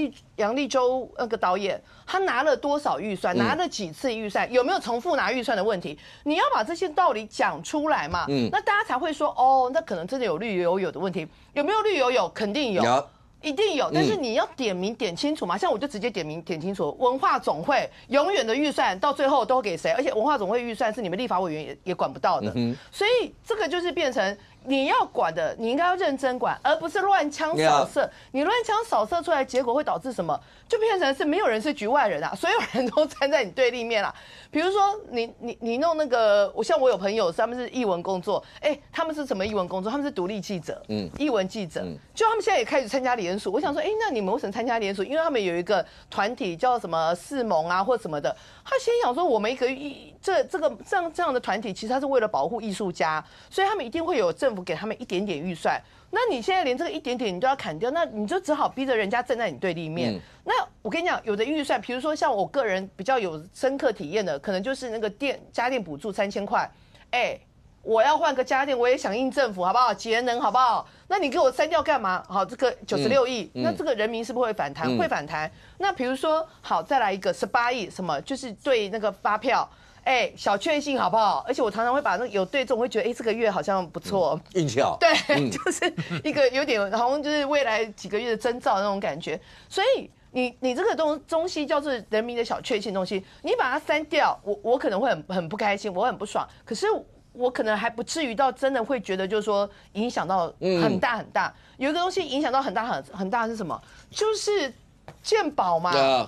立洲那个导演，他拿了多少预算，拿了几次预算，有没有重复拿预算的问题？你要把这些道理讲出来嘛，那大家才会说哦，那可能真的有绿油油的问题，有没有绿油油？肯定有。一定有，但是你要点名点清楚嘛。像我就直接点名点清楚，文化总会永远的预算到最后都给谁？而且文化总会预算是你们立法委员也管不到的，所以这个就是变成你要管的，你应该要认真管，而不是乱枪扫射。你乱枪扫射出来，结果会导致什么？就变成是没有人是局外人啊，所有人都站在你对立面啦。比如说你弄那个，像我有朋友他们是艺文工作，他们是什么艺文工作？他们是独立记者，艺文记者，就他们现在也开始参加联署。我想说，那你们为什么参加联署？因为他们有一个团体叫什么世盟啊，或什么的。他先想说，我们一个这样的团体，其实他是为了保护艺术家，所以他们一定会有政府给他们一点点预算。那你现在连这个一点点你都要砍掉，那你就只好逼着人家站在你对立面。那我跟你讲，有的预算，比如说像我个人比较有深刻体验的，可能就是那个家电补助3000块，我要换个家电，我也响应政府，好不好？节能，好不好？那你给我删掉干嘛？好，这个96亿，那这个人民是不是会反弹？会反弹。那比如说，好，再来一个18亿，什么？就是对那个发票。小确幸好不好？而且我常常会把那有对中，会觉得这个月好像不错，运气好。对，就是一个有点好像就是未来几个月的征兆那种感觉。所以你这个东西叫做人民的小确幸东西，你把它删掉，我可能会很不开心，我很不爽。可是我可能还不至于到真的会觉得就是说影响到很大很大。有一个东西影响到很大很大是什么？就是健保嘛。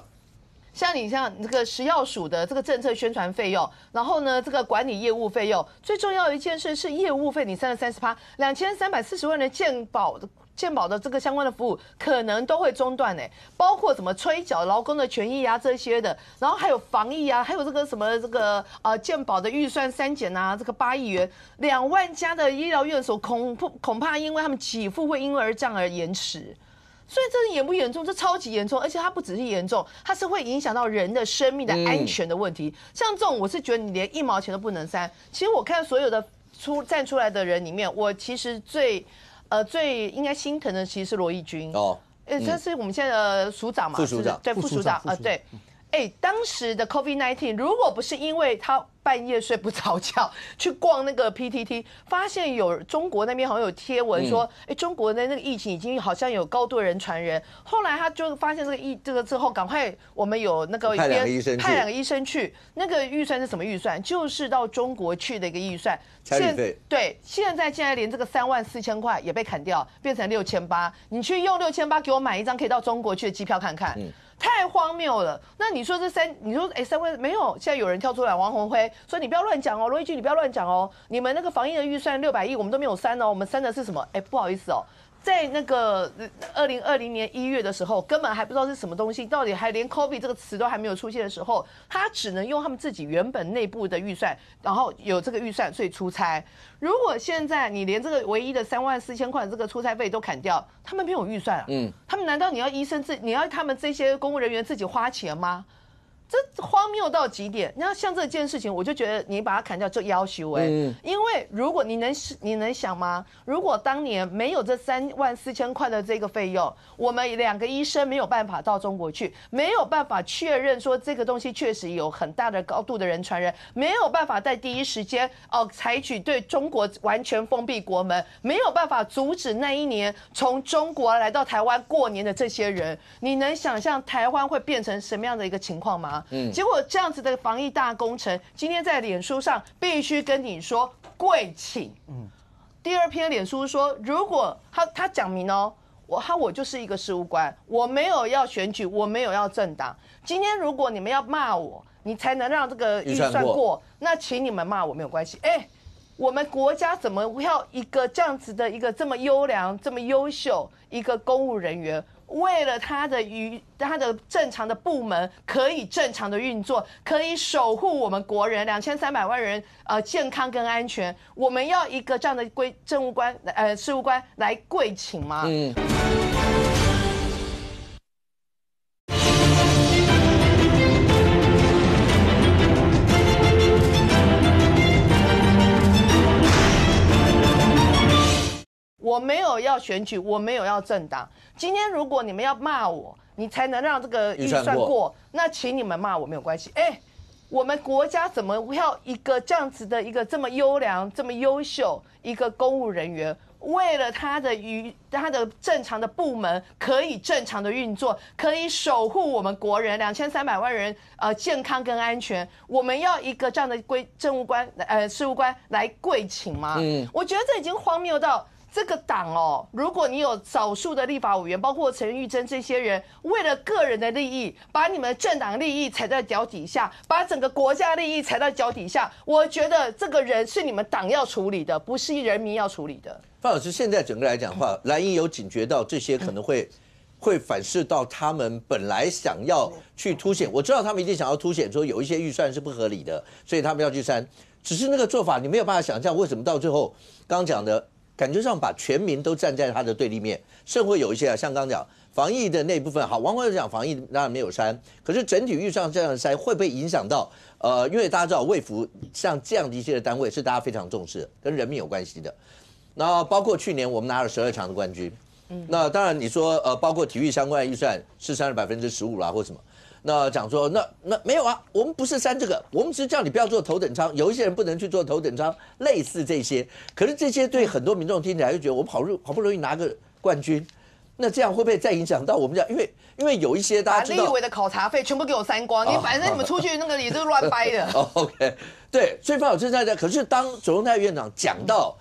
像这个食药署的这个政策宣传费用，然后呢，这个管理业务费用，最重要的一件事是业务费，你删了30%，2340万人健保的这个相关的服务可能都会中断包括什么催缴劳工的权益啊这些的，然后还有防疫啊，还有这个什么这个健保的预算删减啊，这个8亿元，2万家的医疗院所恐怕因为他们给付会因而这样而延迟。所以这严不严重？这超级严重，而且它不只是严重，它是会影响到人的生命的安全的问题。像这种，我是觉得你连1毛钱都不能删。其实我看所有的站出来的人里面，我其实最应该心疼的其实是罗义军这是我们现在的署长嘛，副署长，对，副署长对。当时的 COVID-19 如果不是因为他半夜睡不着觉去逛那个 PTT， 发现有中国那边好像有贴文说，中国的那个疫情已经好像有高度人传人。后来他就发现这个之后，赶快我们有那个派2个医生去，那个预算是什么预算？就是到中国去的一个预算。对，现在连这个34000块也被砍掉，变成6800。你去用6800给我买一张可以到中国去的机票看看。太荒谬了！那你说你说3万没有？现在有人跳出来，王鸿辉说你不要乱讲哦，罗义军你不要乱讲哦，你们那个防疫的预算600亿我们都没有删哦，我们删的是什么？不好意思哦，在那个2020年1月的时候，根本还不知道是什么东西，到底还连 COVID 这个词都还没有出现的时候，他只能用他们自己原本内部的预算，然后有这个预算，所以出差。如果现在你连这个唯一的34000块这个出差费都砍掉，他们没有预算啊。他们难道你要他们这些公务人员自己花钱吗？这荒谬到极点。那像这件事情，我就觉得你把它砍掉就要求因为如果你能想吗？如果当年没有这34000块的这个费用，我们2个医生没有办法到中国去，没有办法确认说这个东西确实有很大的高度的人传人，没有办法在第一时间采取对中国完全封闭国门，没有办法阻止那一年从中国来到台湾过年的这些人，你能想象台湾会变成什么样的一个情况吗？结果这样子的防疫大工程，今天在脸书上必须跟你说跪请。第二篇脸书说，如果他讲明哦，我就是一个事务官，我没有要选举，我没有要政党。今天如果你们要骂我，你才能让这个预算过，那请你们骂我没有关系。我们国家怎么要一个这样子的一个这么优良、这么优秀一个公务人员？为了他的正常的部门可以正常的运作，可以守护我们国人2300万人健康跟安全，我们要一个这样的政务官事务官来跪请吗？我没有要选举，我没有要政党。今天如果你们要骂我，你才能让这个预算过，那请你们骂我没有关系。我们国家怎么要一个这样子的一个这么优良、这么优秀一个公务人员？为了他的正常的部门可以正常的运作，可以守护我们国人2300万人健康跟安全，我们要一个这样的政务官事务官来跪请吗？我觉得这已经荒谬到。这个党哦，如果你有少数的立法委员，包括陈玉珍这些人，为了个人的利益，把你们的政党利益踩在脚底下，把整个国家利益踩在脚底下，我觉得这个人是你们党要处理的，不是人民要处理的。范老师，现在整个来讲的话，蓝营有警觉到这些可能会反噬到他们本来想要去凸显。我知道他们一定想要凸显说有一些预算是不合理的，所以他们要去删。只是那个做法，你没有办法想象为什么到最后刚刚讲的。感觉上把全民都站在他的对立面，甚会有一些像刚刚讲防疫的那一部分，好，王辉讲防疫当然没有删，可是整体预算这样的删会不会影响到因为大家知道卫福像这样的一些单位是大家非常重视的，跟人民有关系的。那包括去年我们拿了12强的冠军，那当然你说包括体育相关的预算是删了15%啦或什么。那讲说那没有啊，我们不是删这个，我们只是叫你不要做头等舱，有一些人不能去做头等舱，类似这些。可是这些对很多民众听起来就觉得我们好不容易拿个冠军，那这样会不会再影响到我们讲？因为有一些大家知道，把立委的考察费全部给我删光，你反正你们出去那个也是乱掰的。OK， 对，所以范老师在可是当左荣泰院长讲到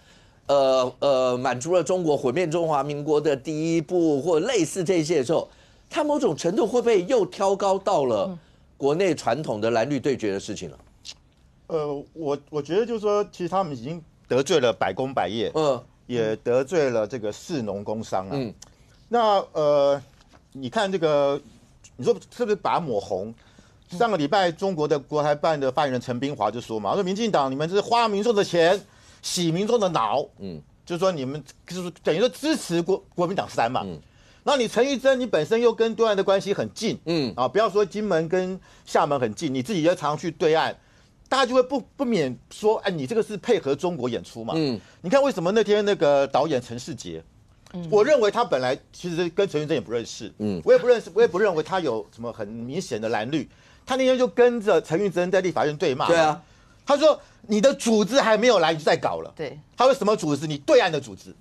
满足了中国毁灭中华民国的第一步或类似这些的时候。他某种程度会不会又挑高到了国内传统的蓝绿对决的事情了？我觉得就是说，其实他们已经得罪了百工百业，也得罪了这个士农工商了。那你看这个，你说是不是把它抹红？上个礼拜中国的国台办的发言人陈冰华就说嘛，说民进党你们是花民众的钱，洗民众的脑，就是说你们就是等于说支持国民党3嘛。那你陈玉珍，你本身又跟对岸的关系很近，不要说金门跟厦门很近，你自己也常去对岸，大家就会不免说，你这个是配合中国演出嘛？你看为什么那天那个导演陈世杰，我认为他本来其实跟陈玉珍也不认识，我也不认识，我也不认为他有什么很明显的蓝绿，他那天就跟着陈玉珍在立法院对骂，对啊，他说你的组织还没有来，你就在搞了，对，他说什么组织？你对岸的组织。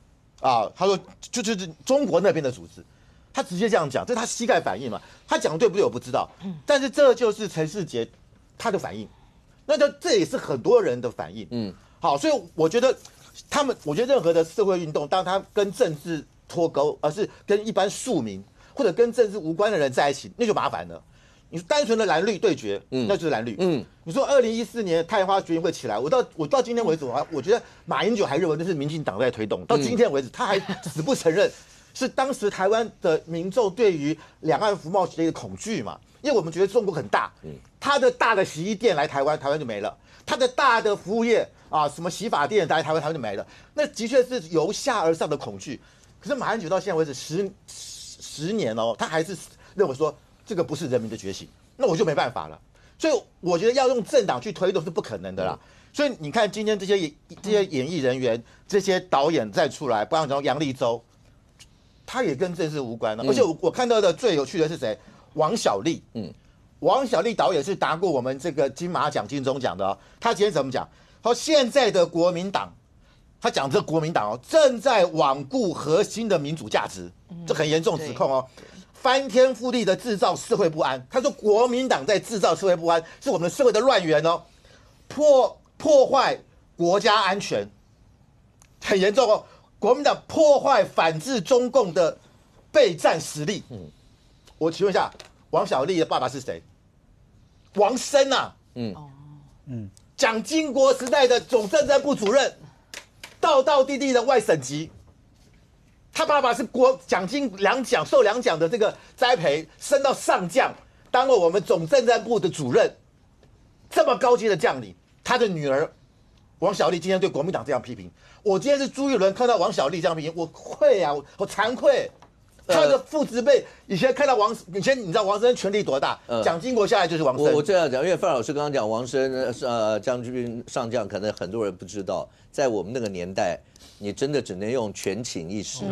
他说就是中国那边的组织，他直接这样讲，这是他膝盖反应嘛？他讲对不对我不知道，但是这就是陈世杰他的反应，那这也是很多人的反应，好，所以我觉得我觉得任何的社会运动，当他跟政治脱钩，而是跟一般庶民或者跟政治无关的人在一起，那就麻烦了。你说单纯的蓝绿对决，那就是蓝绿。你说2014年太阳花学运会起来，我到今天为止，我觉得马英九还认为那是民进党在推动，到今天为止，他还死不承认是当时台湾的民众对于两岸服贸协议的恐惧嘛？因为我们觉得中国很大，他的大的洗衣店来台湾，台湾就没了；他的大的服务业什么洗发店来台湾，台湾就没了。那的确是由下而上的恐惧。可是马英九到现在为止10年哦，他还是认为说。这个不是人民的觉醒，那我就没办法了。所以我觉得要用政党去推动是不可能的啦。所以你看今天这些演艺人员、这些导演再出来，不要讲杨立洲，他也跟政治无关了。而且我看到的最有趣的是谁？王小利。王小利导演是拿过我们这个金马奖、金钟奖的哦。他今天怎么讲？他说现在的国民党，他讲这个国民党哦，正在罔顾核心的民主价值，这很严重指控哦。翻天覆地的制造社会不安，他说国民党在制造社会不安，是我们社会的乱源哦，破坏国家安全，很严重哦。国民党破坏反制中共的备战实力。我请问一下，王小利的爸爸是谁？王生啊。蒋经国时代的总政战部主任，道道地地的外省籍。他爸爸是受两蒋的这个栽培，升到上将，当了我们总政战部的主任，这么高阶的将领，他的女儿王小利今天对国民党这样批评，我今天是朱一伦看到王小利这样批评，我愧啊，我惭愧。他的父执辈以前看到以前你知道王生权力多大？蒋经国下来就是王生。我这样讲，因为范老师刚刚讲王生将军上将，可能很多人不知道，在我们那个年代，你真的只能用权倾一时。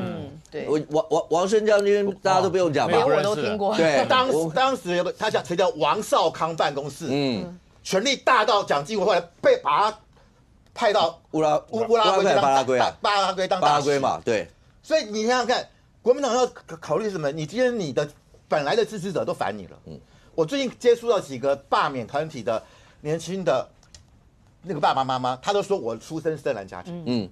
对。王生将军大家都不用讲吧？连我都听过。对，当时有个他叫王少康办公室，权力大到蒋经国后来把他派到乌拉圭当大使嘛，对。所以你想想看。国民党要考虑什么？你今天你的本来的支持者都反你了。我最近接触到几个罢免团体的年轻的那个爸爸妈妈，他都说我出身深蓝家庭。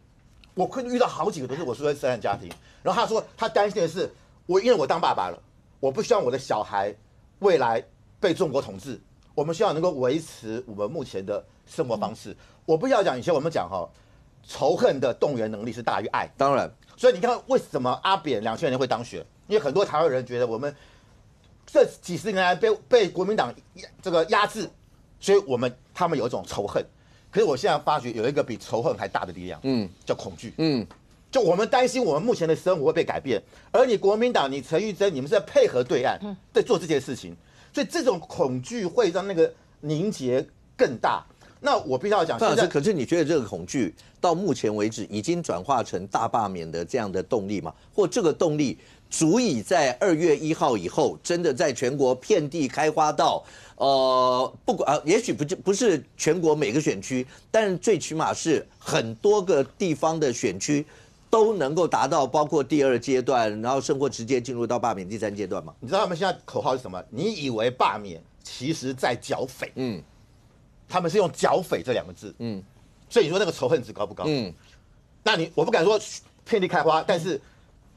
我会遇到好几个都是我出身深蓝家庭，然后他说他担心的是因为我当爸爸了，我不希望我的小孩未来被中国统治，我们希望能够维持我们目前的生活方式。我不要讲以前我们讲仇恨的动员能力是大于爱，当然。所以你看，为什么阿扁2000年会当选？因为很多台湾人觉得我们这几十年来被国民党这个压制，所以他们有一种仇恨。可是我现在发觉有一个比仇恨还大的力量，叫恐惧。就我们担心我们目前的生活会被改变，而你国民党、你陈玉珍，你们是在配合对岸，在做这件事情，所以这种恐惧会让那个凝结更大。那我必须要讲，范老师，可是你觉得这个恐惧到目前为止已经转化成大罢免的这样的动力吗？或这个动力足以在2月1号以后，真的在全国遍地开花到不管也许不是全国每个选区，但最起码是很多个地方的选区都能够达到，包括第2阶段，然后甚或直接进入到罢免第3阶段吗？你知道他们现在口号是什么？你以为罢免，其实在剿匪。他们是用剿匪这2个字，所以你说那个仇恨值高不高？那我不敢说遍地开花，但是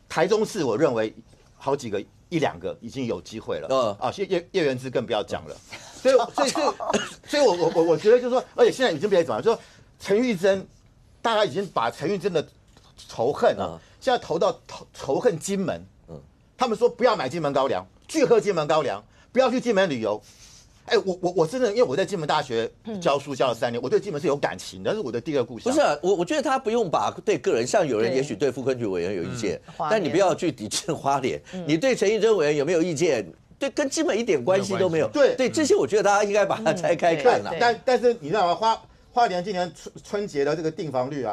台中市我认为好几个1、2个已经有机会了。叶元之更不要讲了。所以我觉得就是说，而且现在已经别怎么，就说陈玉珍，大家已经把陈玉珍的仇恨现在投到仇恨金门。他们说不要买金门高粱，拒喝金门高粱，不要去金门旅游。我真的，因为我在金门大学教书教了3年，我对金门是有感情的，那是我的第2故乡。不是我觉得他不用把对个人，像有人也许对副科举委员有意见，但你不要去抵制花莲。你对陈玉珍委员有没有意见？对，跟金门一点关系都没有。对，这些我觉得大家应该把它拆开看了。但是你知道吗？花莲今年春节的这个订房率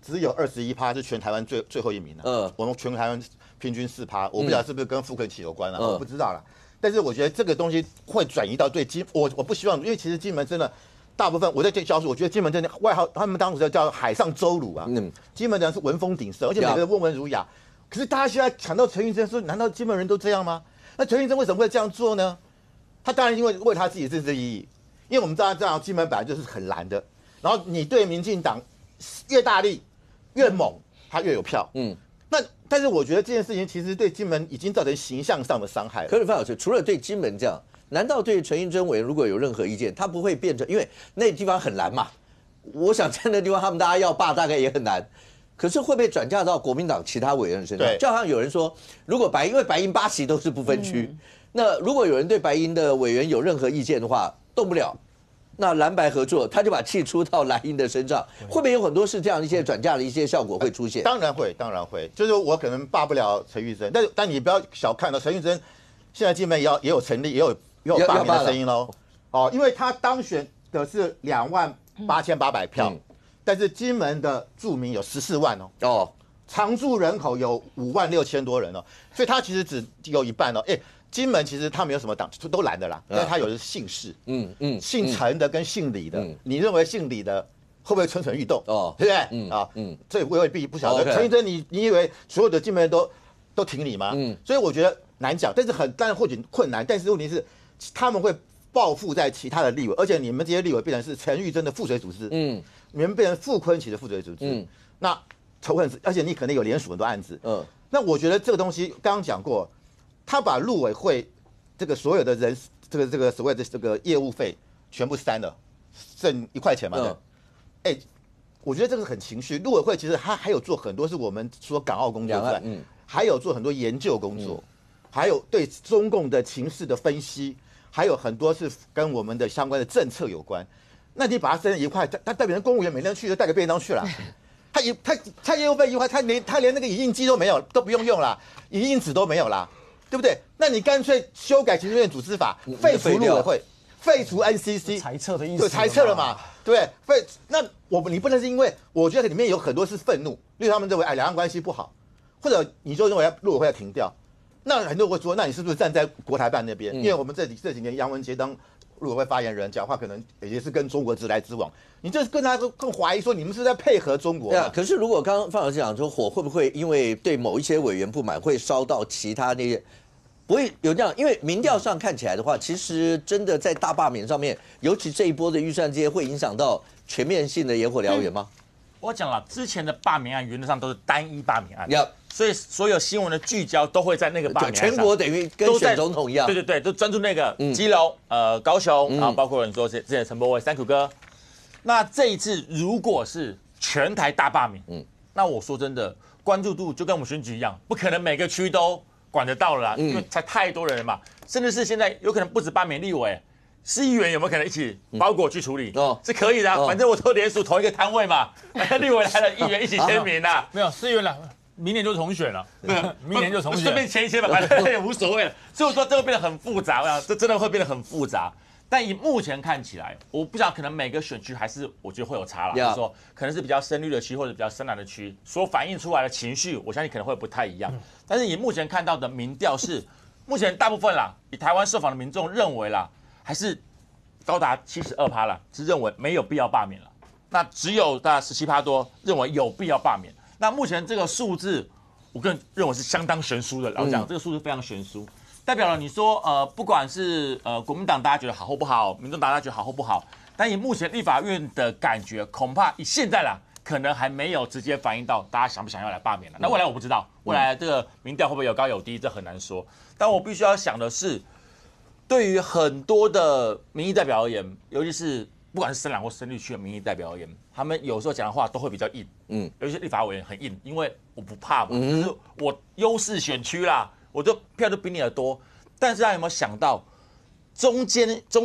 只有21%，是全台湾最后一名的。我们全台湾平均4%，我不知道是不是跟副科举有关了，我不知道了。但是我觉得这个东西会转移到我不希望，因为其实金门真的大部分我在教书，我觉得金门真的外号他们当时叫海上周鲁啊，金门人是文风鼎盛，而且每个人温文儒雅。可是大家现在抢到陈玉珍说，难道金门人都这样吗？那陈玉珍为什么会这样做呢？他当然因为他自己的政治意义，因为我们知道金门本来就是很蓝的，然后你对民进党越大力越猛，他越有票。但是我觉得这件事情其实对金门已经造成形象上的伤害了。可是范老师，除了对金门这样，难道对陈玉珍委员如果有任何意见，他不会变成，因为那地方很蓝嘛，我想在那地方他们大家要罢大概也很难。可是会被转嫁到国民党其他委员身上？就好像有人说，如果因为白银8席都是不分区，那如果有人对白银的委员有任何意见的话，动不了。那蓝白合作，他就把气出到蓝营的身上，会不会有很多是这样一些转嫁的一些效果会出现？当然会。就是我可能罢不了陈玉珍，但你不要小看了陈玉珍，现在金门也有成立，也有罢免的声音喽。因为他当选的是28800票，但是金门的住民有14万常住人口有56000多人所以他其实只有一半金门其实他没有什么党，都蓝的啦，但他有的是姓氏，姓陈的跟姓李的，你认为姓李的会不会蠢蠢欲动？对不对？这我也不晓得。陈玉珍，你以为所有的金门人都挺你吗？所以我觉得难讲，但是或许困难，但是问题是他们会报复在其他的立委，而且你们这些立委变成是陈玉珍的附随组织，你们变成傅昆萁的附随组织，那仇恨，而且你可能有联署很多案子，那我觉得这个东西刚刚讲过，他把陆委会这个所有的人这个所谓的这个业务费全部删了，剩1块钱嘛，哎，我觉得这个很情绪。陆委会其实他还有做很多是我们说港澳工作之外，还有做很多研究工作，还有对中共的情势的分析，还有很多是跟我们的相关的政策有关。那你把它分1块，他代表公务员每天去就带个便当去了。他业务费1块，他连那个影印机都没有，都不用啦，影印纸都没有啦，对不对？那你干脆修改行政院组织法，废除陆委会，废除 NCC， 裁撤的意思，对，裁撤了嘛，对不对？那你不能是因为我觉得里面有很多是愤怒，因为他们认为两岸关系不好，或者你就认为陆委会要停掉，那很多人会说，那你是不是站在国台办那边？因为我们这几年杨文杰当陆委会发言人讲话，可能也是跟中国直来直往，你这跟他更怀疑说你们是在配合中国。对啊，可是如果刚刚范老师讲说火会不会因为对某一些委员不满，会烧到其他那些？不会有这样，因为民调上看起来的话，其实真的在大罢免上面，尤其这一波的预算这些，会影响到全面性的野火燎原吗？我讲了，之前的罢免案原则上都是单一罢免案，所以所有新闻的聚焦都会在那个罢免案上，全国等于跟选总统一样，对，都专注那个基隆、高雄，然后包括你说之前陈柏惟、三苦哥。那这一次如果是全台大罢免，那我说真的，关注度就跟我们选举一样，不可能每个区都管得到了啦，因为才太多人了嘛，甚至是现在有可能不止罢免立委。市议员有没有可能一起包裹去处理？是可以的，反正我都联署同一个摊位嘛，立委来了，议员一起签名啦。没有，市议员来，明年就重选了，明年就重选，顺便签一签吧，反正也无所谓了。所以我说这会变得很复杂，这真的会变得很复杂。但以目前看起来，我不知道可能每个选区还是我觉得会有差了，就是说可能是比较深绿的区或者比较深蓝的区，所反映出来的情绪，我相信可能会不太一样。但是以目前看到的民调是，目前大部分啦，以台湾受访的民众认为啦，还是高达72%啦，是认为没有必要罢免了。那只有大概17%多认为有必要罢免。那目前这个数字，我个人认为是相当悬殊的。老实讲，这个数字非常悬殊，代表了你说不管是国民党大家觉得好或不好，民众党大家觉得好或不好，但以目前立法院的感觉，恐怕以现在啦，可能还没有直接反映到大家想不想要来罢免了。那未来我不知道，未来这个民调会不会有高有低，这很难说。但我必须要想的是，对于很多的民意代表而言，尤其是不管是深蓝或深绿区的民意代表而言，他们有时候讲的话都会比较硬，尤其是立法委员很硬，因为我不怕嘛，就是我优势选区啦，我的票都比你的多。但是大家有没有想到，中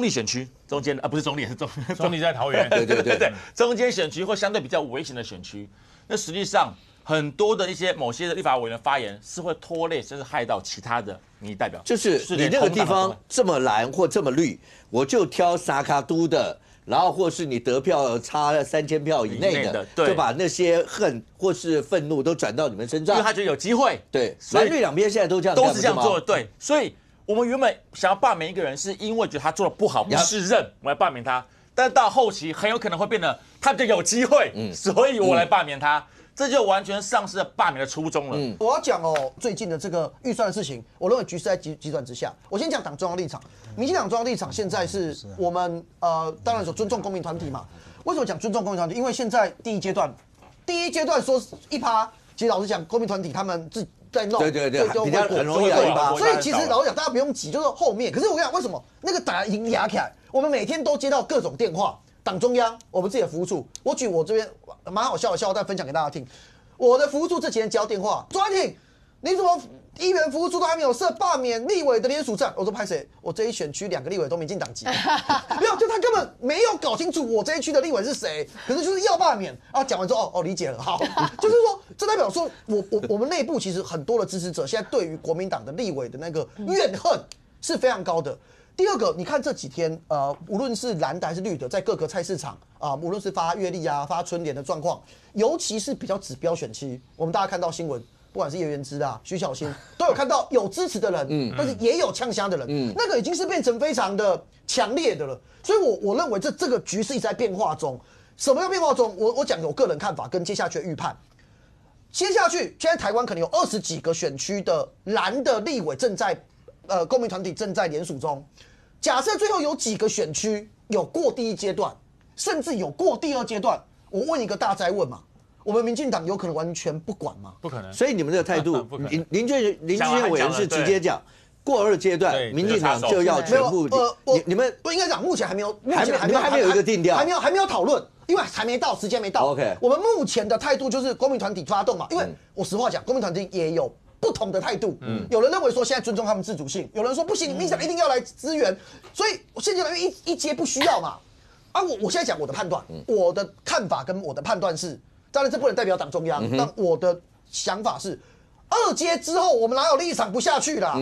立选区中间不是中立，是中立在桃园，对，中间选区或相对比较危险的选区，那实际上很多的某些的立法委员的发言是会拖累甚至害到其他的民意代表，就是你那个地方这么蓝或这么绿，我就挑撒卡都的，然后或是你得票差3000票以内的，就把那些恨或是愤怒都转到你们身上，因为他觉得有机会。对，蓝绿两边现在都这样，都是这样做的。对，所以我们原本想要罢免一个人，是因为觉得他做的不好，不适任，我来罢免他。但到后期很有可能会变得他比较有机会，所以我来罢免他。这就完全丧失了罢免的初衷了。我要讲最近的这个预算的事情，我认为局势在急转直下。我先讲党中央立场，民进党中央立场现在是我们当然说尊重公民团体嘛。为什么讲尊重公民团体？因为现在第一阶段说1%，其实老实讲，公民团体他们自在弄，对，比较很容易来1%。所以其实老实讲，大家不用急，就是后面。可是我跟你讲，为什么那个打已经压起来？我们每天都接到各种电话。党中央，我们自己的服务处，我举我这边蛮好笑的笑话，但分享给大家听。我的服务处这几天接到电话，卓安婷，你怎么议员服务处都还没有设罢免立委的联署站？我说拍谁？我这一选区2个立委都民进党籍，没有，就他根本没有搞清楚我这一区的立委是谁，可是就是要罢免啊。讲完之后，理解了，好，就是说，这代表说我们内部其实很多的支持者现在对于国民党的立委的那个怨恨是非常高的。第二个，你看这几天，无论是蓝的还是绿的，在各个菜市场无论是发月历发春联的状况，尤其是比较指标选区，我们大家看到新闻，不管是叶元之徐小新，都有看到有支持的人，但是也有呛瞎的人，那个已经是变成非常的强烈的了。所以我认为这个局势一直在变化中。什么叫变化中？我讲我个人看法跟接下去的预判。接下去，现在台湾可能有20几个选区的蓝的立委正在公民团体正在联署中。假设最后有几个选区有过第1阶段，甚至有过第2阶段，我问一个大哉问嘛，我们民进党有可能完全不管吗？不可能。所以你们的态度不可能，林俊宪委员是直接讲，过2阶段，对民进党就要全部。你们不应该讲，目前还没有，你们还没有一个定调，还没有讨论，因为还没到，时间没到。OK， 我们目前的态度就是公民团体发动嘛，因为我实话讲，公民团体也有不同的态度。有人认为说现在尊重他们自主性，有人说不行，民进党一定要来支援，所以现阶段一阶不需要嘛。我现在讲我的判断，我的看法跟我的判断是，当然这不能代表党中央，但我的想法是，2阶之后我们哪有立场不下去啦？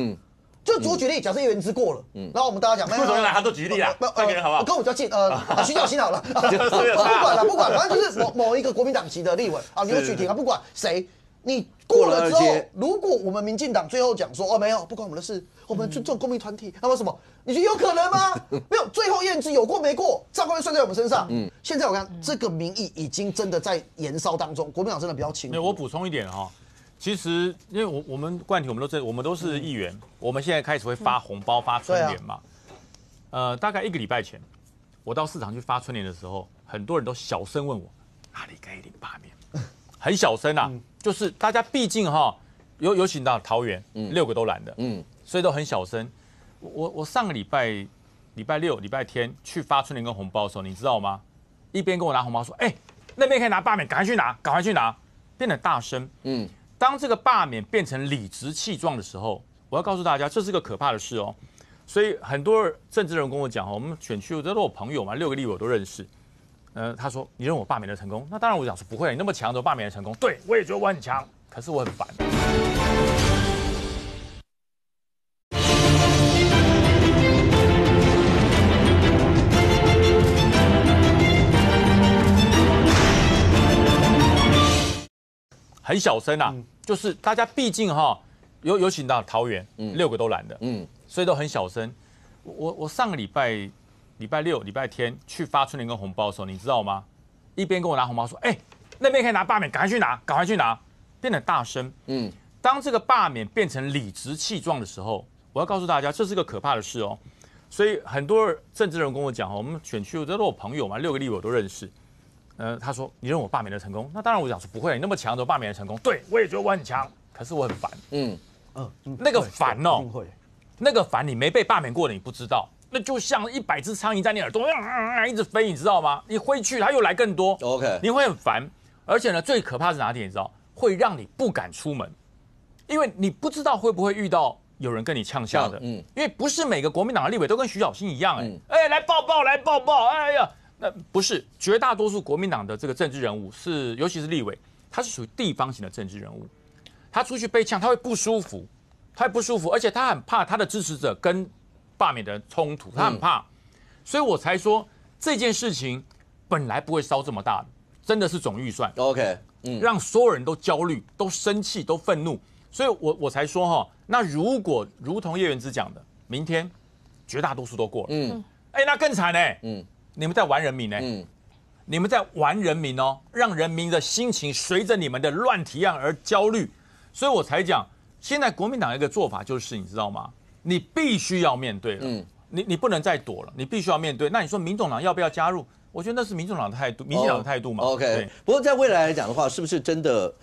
就我举例，假设叶元之过了，然后我们大家讲，为什么来他都举例啊？换个人好不好？跟我比较近，徐小新好了，不管，反正就是某一个国民党籍的立委啊，刘许廷啊，不管谁，你过了之后，如果我们民进党最后讲说没有，不关我们的事，我们尊重公民团体，那么什么？你觉得有可能吗？没有，最后验资有过没过，账会算在我们身上。现在我看这个民意已经真的在延烧当中，国民党真的比较清楚。我补充一点哈。其实，因为我们冠廷，我们都是议员，我们现在开始会发红包、发春联嘛。大概1个礼拜前，我到市场去发春联的时候，很多人都小声问我哪里可以领罢免，很小声啊，就是大家毕竟有请到桃园6个都来的，所以都很小声。我上个礼拜6、礼拜天去发春联跟红包的时候，你知道吗？一边跟我拿红包说，那边可以拿罢免，赶快去拿，变得大声，当这个罢免变成理直气壮的时候，我要告诉大家，这是个可怕的事哦。所以很多政治人跟我讲，我们选区这都我朋友嘛，6个立委我都认识。他说你认为我罢免的成功？那当然我讲说不会，你那么强都罢免的成功。对，我也觉得我很强，可是我很烦。很小声啊，就是大家毕竟有请到桃园6个都来的，所以都很小声。我上个礼拜6、礼拜天去发春联跟红包的时候，你知道吗？一边跟我拿红包说，那边可以拿罢免，赶快去拿，变得大声。当这个罢免变成理直气壮的时候，我要告诉大家，这是个可怕的事哦。所以很多政治人跟我讲，我们选区这都我朋友嘛，6个立委我都认识。他说你认为我罢免的成功？那当然我讲说不会，你那么强都罢免的成功。对，我也觉得我很强，可是我很烦。那个烦哦，那个烦你没被罢免过的你不知道，那就像100只苍蝇在你耳朵一直飞，你知道吗？你挥去它又来更多 ，OK， 你会很烦。而且呢，最可怕是哪点？你知道，会让你不敢出门，因为你不知道会不会遇到有人跟你呛下的。因为不是每个国民党的立委都跟徐小新一样，来抱抱，哎呀。那不是绝大多数国民党的这个政治人物是，尤其是立委，他是属于地方型的政治人物，他出去被呛，他会不舒服，而且他很怕他的支持者跟罢免的人冲突，他很怕，所以我才说这件事情本来不会烧这么大，真的是总预算 ，OK，让所有人都焦虑、都生气、都愤怒，所以我才说那如果如同叶元之讲的，明天绝大多数都过了，那更惨呢，你们在玩人民呢？你们在玩人民哦，让人民的心情随着你们的乱提案而焦虑，所以我才讲，现在国民党一个做法就是，你知道吗？你必须要面对了，你不能再躲了，你必须要面对。那你说民众党要不要加入？我觉得那是民众党的态度，民进党的态度嘛。OK， 不过在未来来讲的话，是不是真的？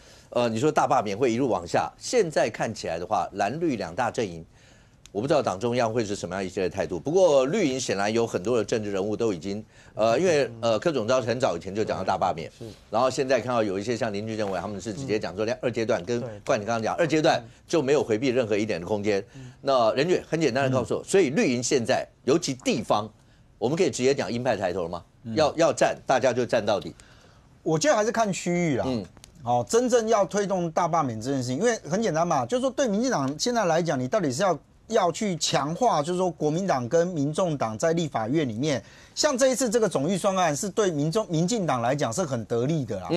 你说大罢免会一路往下？现在看起来的话，蓝绿2大阵营。我不知道党中央会是什么样一些态度，不过绿营显然有很多的政治人物都已经，因为柯总召很早以前就讲到大罢免，然后现在看到有一些像林俊宪委他们是直接讲说2阶段跟冠廷刚刚讲2阶段就没有回避任何一点的空间。那任俊很简单的告诉我，所以绿营现在尤其地方，我们可以直接讲鹰派抬头了吗？要站，大家就站到底。我觉得还是看区域啦。真正要推动大罢免这件事情，因为很简单嘛，就是说对民进党现在来讲，你到底是要去强化，就是说国民党跟民众党在立法院里面，像这一次这个总预算案是对民进党来讲是很得利的啦。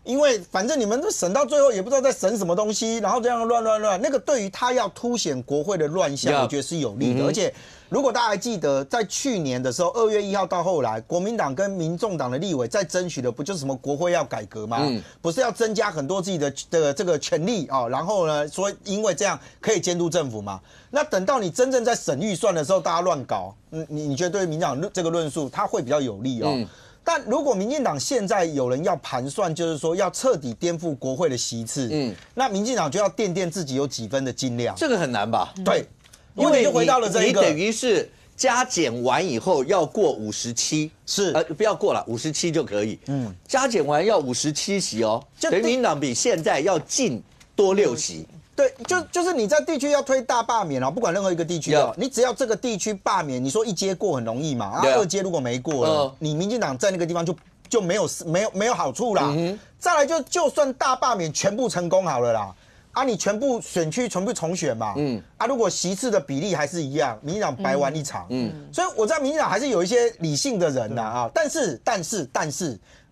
因为反正你们都审到最后也不知道在审什么东西，然后这样乱，那个对于他要凸显国会的乱象，我觉得是有利的。而且如果大家还记得，在去年的时候，2月1号到后来，国民党跟民众党的立委在争取的不就是什么国会要改革吗？不是要增加很多自己的这个权利啊，然后呢，说因为这样可以监督政府嘛？那等到你真正在审预算的时候，大家乱搞，你觉得对民进党这个论述，它会比较有利哦？但如果民进党现在有人要盘算，就是说要彻底颠覆国会的席次，那民进党就要垫自己有几分的斤两。这个很难吧？对，因为就回到了这一个，你等于是加减完以后要过57，是不要过了57就可以。加减完要57席哦，等于民进党比现在要进多6席。对，就是你在地区要推大罢免哦，不管任何一个地区哦，你只要这个地区罢免，你说1阶过很容易嘛，啊2阶如果没过了，你民进党在那个地方就没有好处啦。再来就算大罢免全部成功好了啦，啊你全部选区全部重选嘛，啊如果席次的比例还是一样，民进党白玩一场。所以我知道民进党还是有一些理性的人呐啊，但是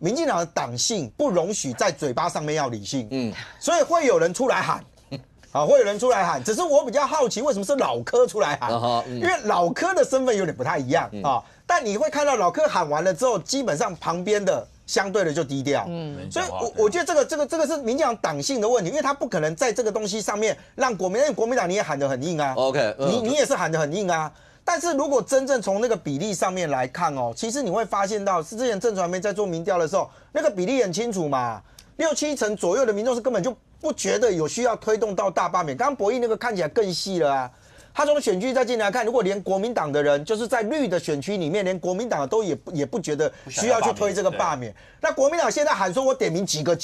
民进党的党性不容许在嘴巴上面要理性，所以会有人出来喊。会有人出来喊，只是我比较好奇，为什么是老柯出来喊？因为老柯的身份有点不太一样啊。但你会看到老柯喊完了之后，基本上旁边的相对的就低调。所以我觉得这个是民进党党性的问题，因为他不可能在这个东西上面让国民党你也喊得很硬啊。OK， 你也是喊得很硬啊。但是如果真正从那个比例上面来看哦，其实你会发现到，是之前正传媒在做民调的时候，那个比例很清楚嘛，6、7成左右的民众是根本就不觉得有需要推动到大罢免。刚刚博弈那个看起来更细了啊，他从选区再进来看，如果连国民党的人就是在绿的选区里面，连国民党的都也不觉得需要去推这个罢免，那国民党现在喊说我点名几个，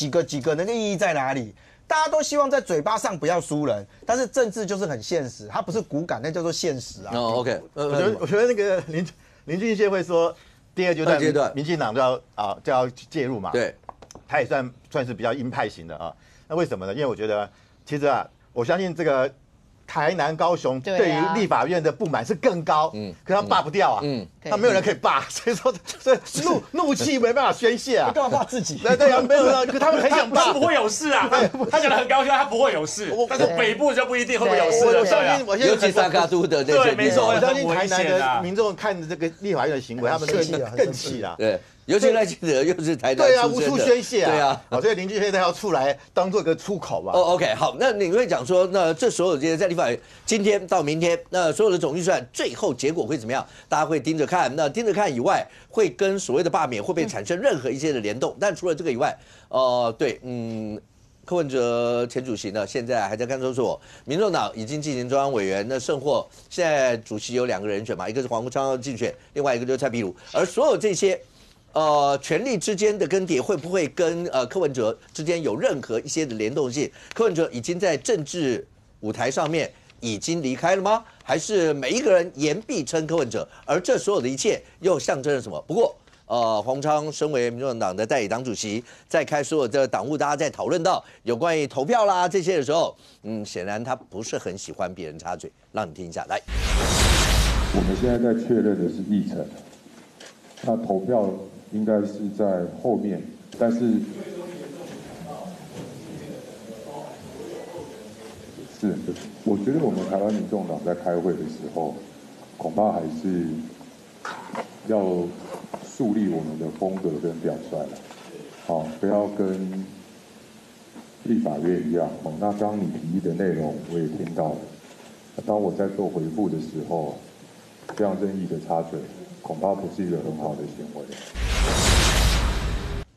那个意义在哪里？大家都希望在嘴巴上不要输人，但是政治就是很现实，它不是骨感，那叫做现实啊。OK， 我觉得那个林俊宪会说第二阶段民进党就要介入嘛，对，他也算是比较鹰派型的啊。那为什么呢？因为我觉得，其实我相信这个台南、高雄对于立法院的不满是更高，可他们罢不掉啊，他没有人可以罢，所以说怒气没办法宣泄啊，干嘛罢自己？对啊，没有啊，可他们很想罢，是不会有事啊，他讲得很高兴，他不会有事，但是北部就不一定会不会有事。我相信，尤其三咖都的那些，没错，我相信台南的民众看这个立法院的行为，他们更气啊，对。尤其赖清德又是台南对啊，无处宣泄啊，对啊，所以林俊宪要出来当做个出口吧。OK， 好，那你会讲说，那这所有这些在立法院今天到明天，那所有的总预算最后结果会怎么样？大家会盯着看。那盯着看以外，会跟所谓的罢免会不会产生任何一些的联动？但除了这个以外，柯文哲前主席呢，现在还在看守所。民众党已经进行中央委员，那胜获现在主席有2个人选嘛，一个是黄国昌要竞选，另外一个就是蔡壁如。而所有这些权力之间的更迭会不会跟柯文哲之间有任何一些的联动性？柯文哲已经在政治舞台上面已经离开了吗？还是每一个人言必称柯文哲？而这所有的一切又象征了什么？不过黄昌身为民众党的代理党主席，在开所有的党务，大家在讨论到有关于投票啦这些的时候，显然他不是很喜欢别人插嘴。让你听一下，来。我们现在在确认的是议程，那投票应该是在后面，但是我觉得我们台湾民众党在开会的时候，恐怕还是要树立我们的风格跟表率了，好，不要跟立法院一样。那刚刚你提议的内容我也听到了，当我在做回复的时候，这样任意的插嘴，恐怕不是一个很好的行为。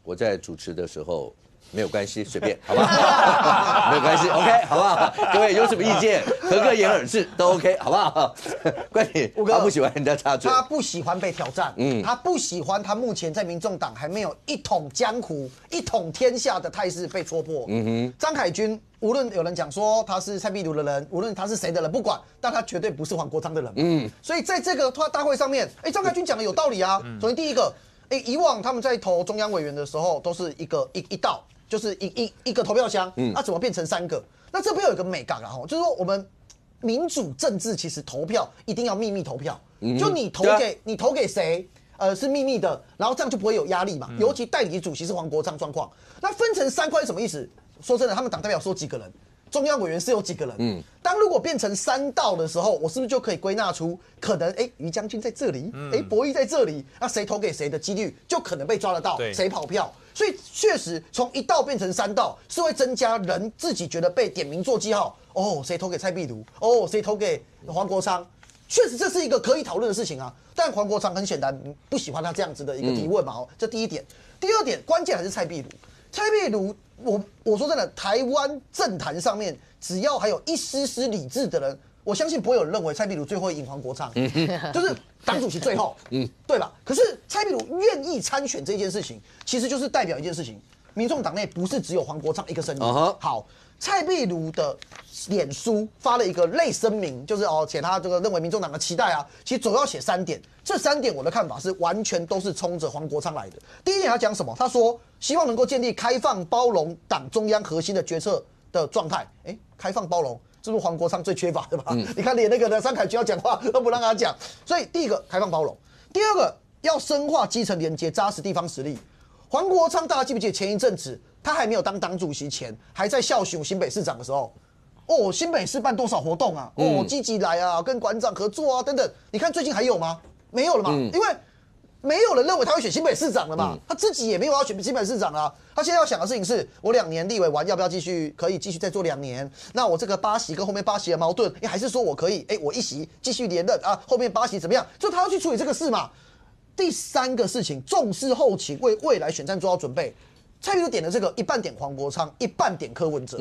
我在主持的时候没有关系，随便，好吧？没有关系 ，OK， 好不好？各位有什么意见，合个言而至都 OK， 好不好？关你，他不喜欢人家插嘴，他不喜欢被挑战，他不喜欢他目前在民众党还没有一统江湖、一统天下的态势被戳破。张凯军，无论有人讲说他是蔡壁如的人，无论他是谁的人，不管，但他绝对不是黄国昌的人。所以在这个大会上面，张凯军讲的有道理啊。首先第一个，以往他们在投中央委员的时候，都是一道。就是一个投票箱，那怎么变成3个？那这边有一个美感啊，就是说我们民主政治其实投票一定要秘密投票，就你投给谁，是秘密的，然后这样就不会有压力嘛。尤其代理主席是黄国昌状况，那分成3块是什么意思？说真的，他们党代表说几个人？中央委员是有几个人？当如果变成3道的时候，我是不是就可以归纳出可能于将军在这里，博弈在这里，那谁投给谁的几率就可能被抓得到，谁跑票。所以确实从1道变成3道是会增加人自己觉得被点名做记号，谁投给蔡壁如，谁投给黄国昌，确实这是一个可以讨论的事情啊。但黄国昌很显然不喜欢他这样子的一个提问嘛，这第一点。第二点，关键还是蔡壁如。蔡壁如，我说真的，台湾政坛上面只要还有一丝丝理智的人，我相信不会有人认为蔡壁如最后会赢黄国昌，就是党主席最后，对吧？可是蔡壁如愿意参选这件事情，其实就是代表一件事情，民众党内不是只有黄国昌一个声音。好，蔡壁如的脸书发了一个类声明，就是写他这个认为民众党的期待啊，其实主要写3点，这3点我的看法是完全都是冲着黄国昌来的。第一点他讲什么？他说希望能够建立开放包容党中央核心的决策的状态。开放包容，这是黄国昌最缺乏的吧？你看连那个张凯军要讲话都不让他讲，所以第一个开放包容，第二个要深化基层连接，扎实地方实力。黄国昌大家记不记得前一阵子他还没有当党主席前，还在孝雄新北市长的时候，新北市办多少活动啊？积极来啊，跟馆长合作啊，等等。你看最近还有吗？没有了嘛，因为没有人认为他会选新北市长了嘛，他自己也没有要选新北市长啊。他现在要想的事情是，我2年立委完，要不要可以继续再做2年？那我这个8席跟后面8席的矛盾，还是说我可以，我1席继续连任啊，后面8席怎么样？就他要去处理这个事嘛。第3个事情，重视后勤，为未来选战做好准备。蔡壁如点的这个一半点黄国昌，一半点柯文哲。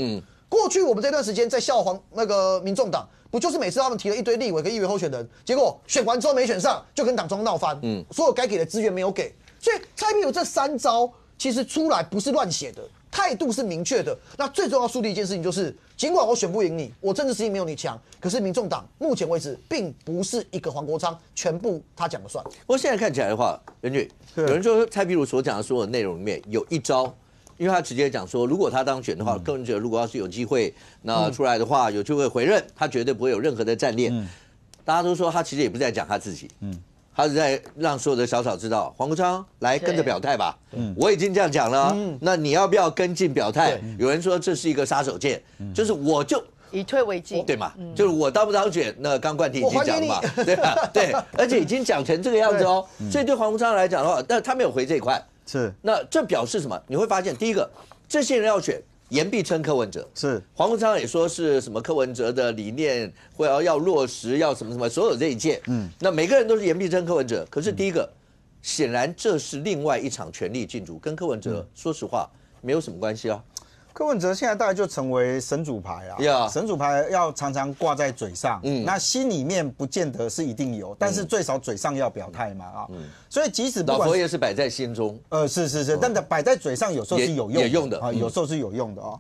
过去我们这段时间在笑那个民众党，不就是每次他们提了一堆立委跟议员候选人，结果选完之后没选上，就跟党中闹翻，所有该给的资源没有给。所以蔡壁如这3招其实出来不是乱写的，态度是明确的。那最重要树立一件事情就是，尽管我选不赢你，我政治实力没有你强，可是民众党目前为止并不是一个黄国昌全部他讲了算。不过现在看起来的话，任俊，有人说蔡壁如所讲的所有内容里面有一招。因为他直接讲说，如果他当选的话，柯文哲如果要是有机会那出来的话，有机会回任，他绝对不会有任何的战略。大家都说他其实也不是在讲他自己，他是在让所有的小草知道，黄国昌来跟着表态吧。我已经这样讲了，那你要不要跟进表态？有人说这是一个杀手锏，就是我就以退为进，对嘛？就是我当不当选，那刚冠廷已经讲了嘛，对吧？对，而且已经讲成这个样子哦。所以对黄国昌来讲的话，但他没有回这一块。是，那这表示什么？你会发现，第一个，这些人要选，言必称柯文哲。是，黄国昌也说是什么柯文哲的理念，会要落实，要什么什么，所有这一切。那每个人都是言必称柯文哲。可是第一个，显然这是另外一场权力竞逐，跟柯文哲说实话没有什么关系啊。柯文哲现在大概就成为神主牌啊，神主牌要常常挂在嘴上，那心里面不见得是一定有，但是最少嘴上要表态嘛啊，所以即使不管老佛爷是摆在心中，是，但摆在嘴上有时候是有用的啊，有时候是有用的啊。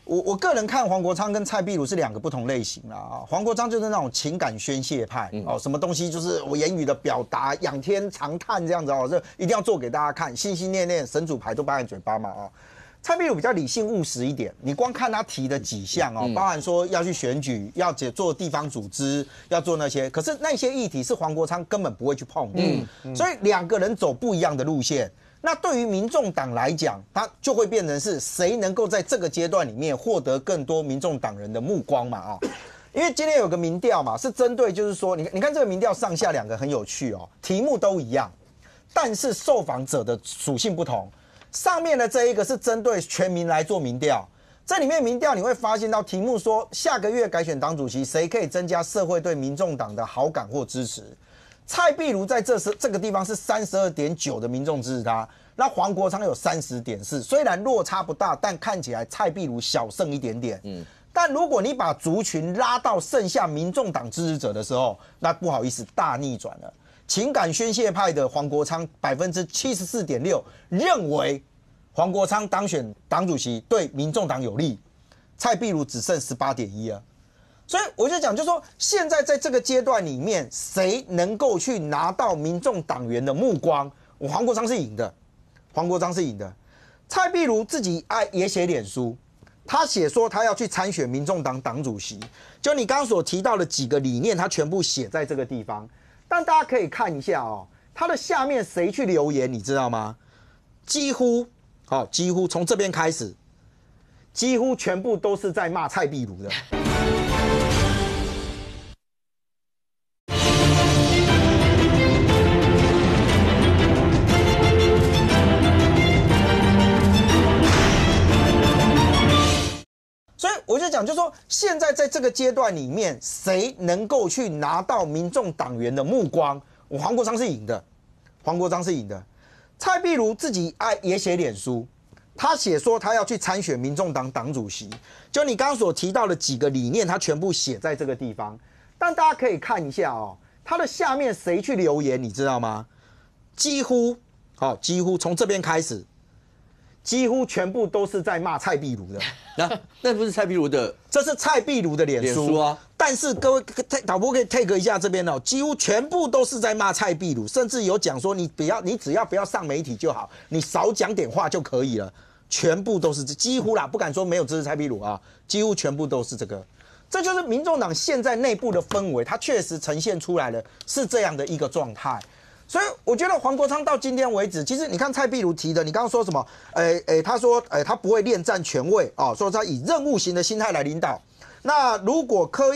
我个人看黄国昌跟蔡壁如是2个不同类型啊，黄国昌就是那种情感宣泄派什么东西就是我言语的表达，仰天长叹这样子这一定要做给大家看，心心念念神主牌都摆在嘴巴嘛啊。蔡壁如比较理性务实一点，你光看他提的几项包含说要去选举，要做地方组织，要做那些，可是那些议题是黄国昌根本不会去碰的，所以2个人走不一样的路线。那对于民众党来讲，他就会变成是谁能够在这个阶段里面获得更多民众党人的目光嘛因为今天有个民调嘛，是针对就是说，你看这个民调上下2个很有趣题目都一样，但是受访者的属性不同。上面的这一个是针对全民来做民调，这里面民调你会发现到题目说下个月改选党主席，谁可以增加社会对民众党的好感或支持？蔡壁如在这个地方是32.9%的民众支持他，那黄国昌有30.4%，虽然落差不大，但看起来蔡壁如小胜一点点。但如果你把族群拉到剩下民众党支持者的时候，那不好意思，大逆转了。情感宣泄派的黄国昌74.6%认为黄国昌当选党主席对民众党有利，蔡壁如只剩18.1%啊。所以我就讲，就是说现在在这个阶段里面，谁能够去拿到民众党员的目光，黄国昌是赢的，黄国昌是赢的。蔡壁如自己也写脸书，他写说他要去参选民众党党主席，就你刚刚所提到的几个理念，他全部写在这个地方。但大家可以看一下他的下面谁去留言，你知道吗？几乎从这边开始，几乎全部都是在骂蔡壁如的。所以我就讲讲，就是说现在在这个阶段里面，谁能够去拿到民众党员的目光？黄国昌是赢的，黄国昌是赢的。蔡壁如自己也写脸书，他写说他要去参选民众党党主席，就你刚刚所提到的几个理念，他全部写在这个地方。但大家可以看一下哦，他的下面谁去留言，你知道吗？几乎从这边开始。几乎全部都是在骂蔡壁如的，那不是蔡壁如的，这是蔡壁如的脸书啊。但是各位导播可以 take 一下这边哦，几乎全部都是在骂蔡壁如，甚至有讲说你只要不要上媒体就好，你少讲点话就可以了。全部都是几乎啦，不敢说没有支持蔡壁如啊，几乎全部都是这个。这就是民众党现在内部的氛围，它确实呈现出来的是这样的一个状态。所以我觉得黄国昌到今天为止，其实你看蔡壁如提的，你刚刚说什么？他说他不会恋战权位哦，说他以任务型的心态来领导。那如果柯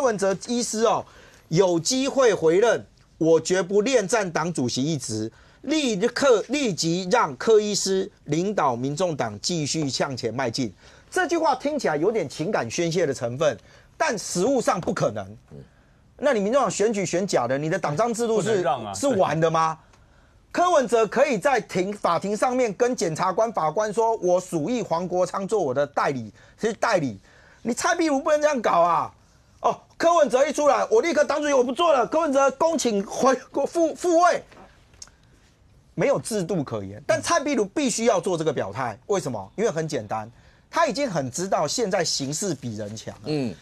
文哲医师哦有机会回任，我绝不恋战党主席一职，立即让柯医师领导民众党继续向前迈进。这句话听起来有点情感宣泄的成分，但实务上不可能。那你民众党选举选假的，你的党章制度是玩的吗？柯文哲可以在法庭上面跟检察官、法官说，我属意黄国昌做我的代理，你蔡壁如不能这样搞啊！哦，柯文哲一出来，我立刻党主席我不做了，柯文哲恭请复位，没有制度可言。但蔡壁如必须要做这个表态，为什么？因为很简单，他已经很知道现在形势比人强了。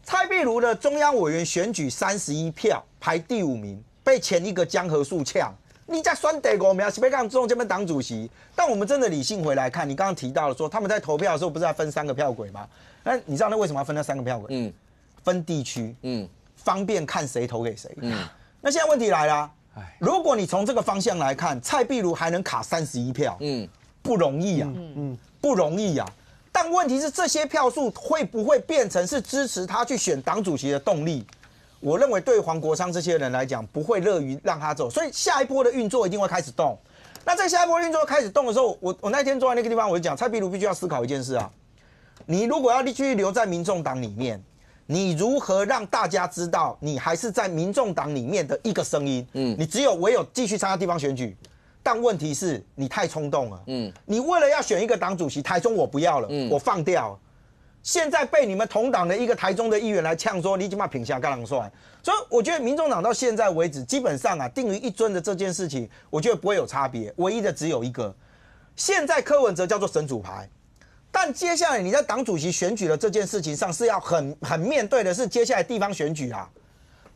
蔡壁如的中央委员选举31票，排第5名，被前一个江河树呛。你在选第5名，是被让中这边党主席。但我们真的理性回来看，你刚刚提到了说他们在投票的时候不是要分3个票轨吗？那你知道那为什么要分那3个票轨？分地区，方便看谁投给谁。那现在问题来了，如果你从这个方向来看，蔡壁如还能卡31票，不容易啊，不容易啊。但问题是，这些票数会不会变成是支持他去选党主席的动力？我认为对黄国昌这些人来讲，不会乐于让他走，所以下一波的运作一定会开始动。那在下一波运作开始动的时候，我那天坐在那个地方，我就讲，蔡壁如必须要思考一件事啊，你如果要继续留在民众党里面，你如何让大家知道你还是在民众党里面的一个声音？你唯有继续参加地方选举。但问题是你太冲动了，你为了要选一个党主席，台中我不要了，我放掉。现在被你们同党的一个台中的议员来呛说，你他妈品下干狼算。所以我觉得民众党到现在为止，基本上啊，定于一尊的这件事情，我觉得不会有差别，唯一的只有一个。现在柯文哲叫做神主牌，但接下来你在党主席选举的这件事情上是要很面对的是接下来地方选举啊。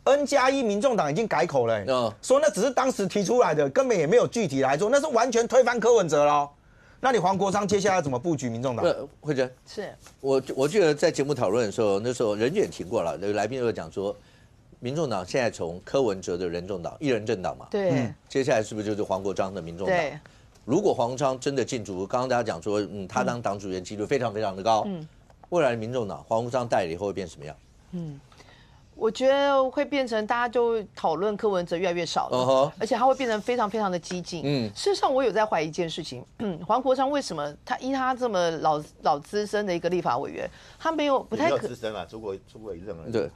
N+1民众党已经改口了、说那只是当时提出来的，根本也没有具体来做，那是完全推翻柯文哲喽。那你黄国昌接下来怎么布局民众党？慧珍，是我记得在节目讨论的时候，那时候人就也提过了，那个来宾就讲说，民众党现在从柯文哲的人众党一人政党嘛，对，接下来是不是就是黄国昌的民众党？对，如果黄国昌真的进驻，刚刚大家讲说，他当党主席几率非常非常的高，未来的民众党黄国昌带了以后会变什么样？我觉得会变成大家就讨论柯文哲越来越少了，而且他会变成非常非常的激进。事实上我有在怀疑一件事情，黄国昌为什么他这么老资深的一个立法委员，他不太资深啊，出过一任了。对，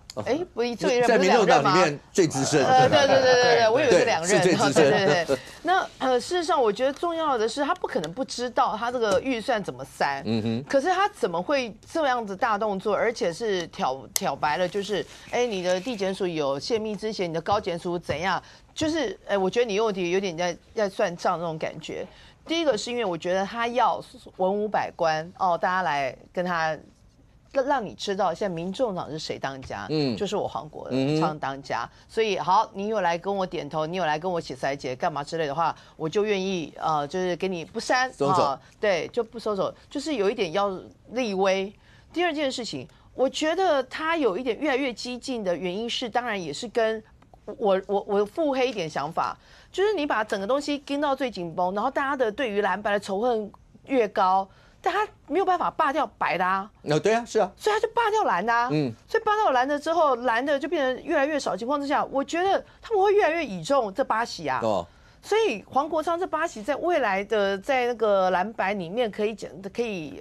不做一任，在民众党里面最资深。对，我以为是2任，最资深。对。那事实上我觉得重要的是，他不可能不知道他这个预算怎么删。可是他怎么会这样子大动作，而且是挑白了，就是你的地检署有泄密之前，你的高检署怎样？就是我觉得你有点在算账那种感觉。第一个是因为我觉得他要文武百官大家来跟他，让你知道现在民众党是谁当家，就是我黄国昌当家。所以好，你有来跟我点头，你有来跟我写裁决干嘛之类的话，我就愿意就是给你不删对，就不收走，就是有一点要立威。第二件事情。我觉得他有一点越来越激进的原因是，当然也是跟我腹黑一点想法，就是你把整个东西跟到最紧绷，然后大家的对于蓝白的仇恨越高，但他没有办法罢掉白的啊。对啊，是啊，所以他就罢掉蓝的啊。所以罢掉蓝的之后，蓝的就变得越来越少的情况之下，我觉得他们会越来越倚重这8席啊。所以黄国昌这8席在未来的在那个蓝白里面可以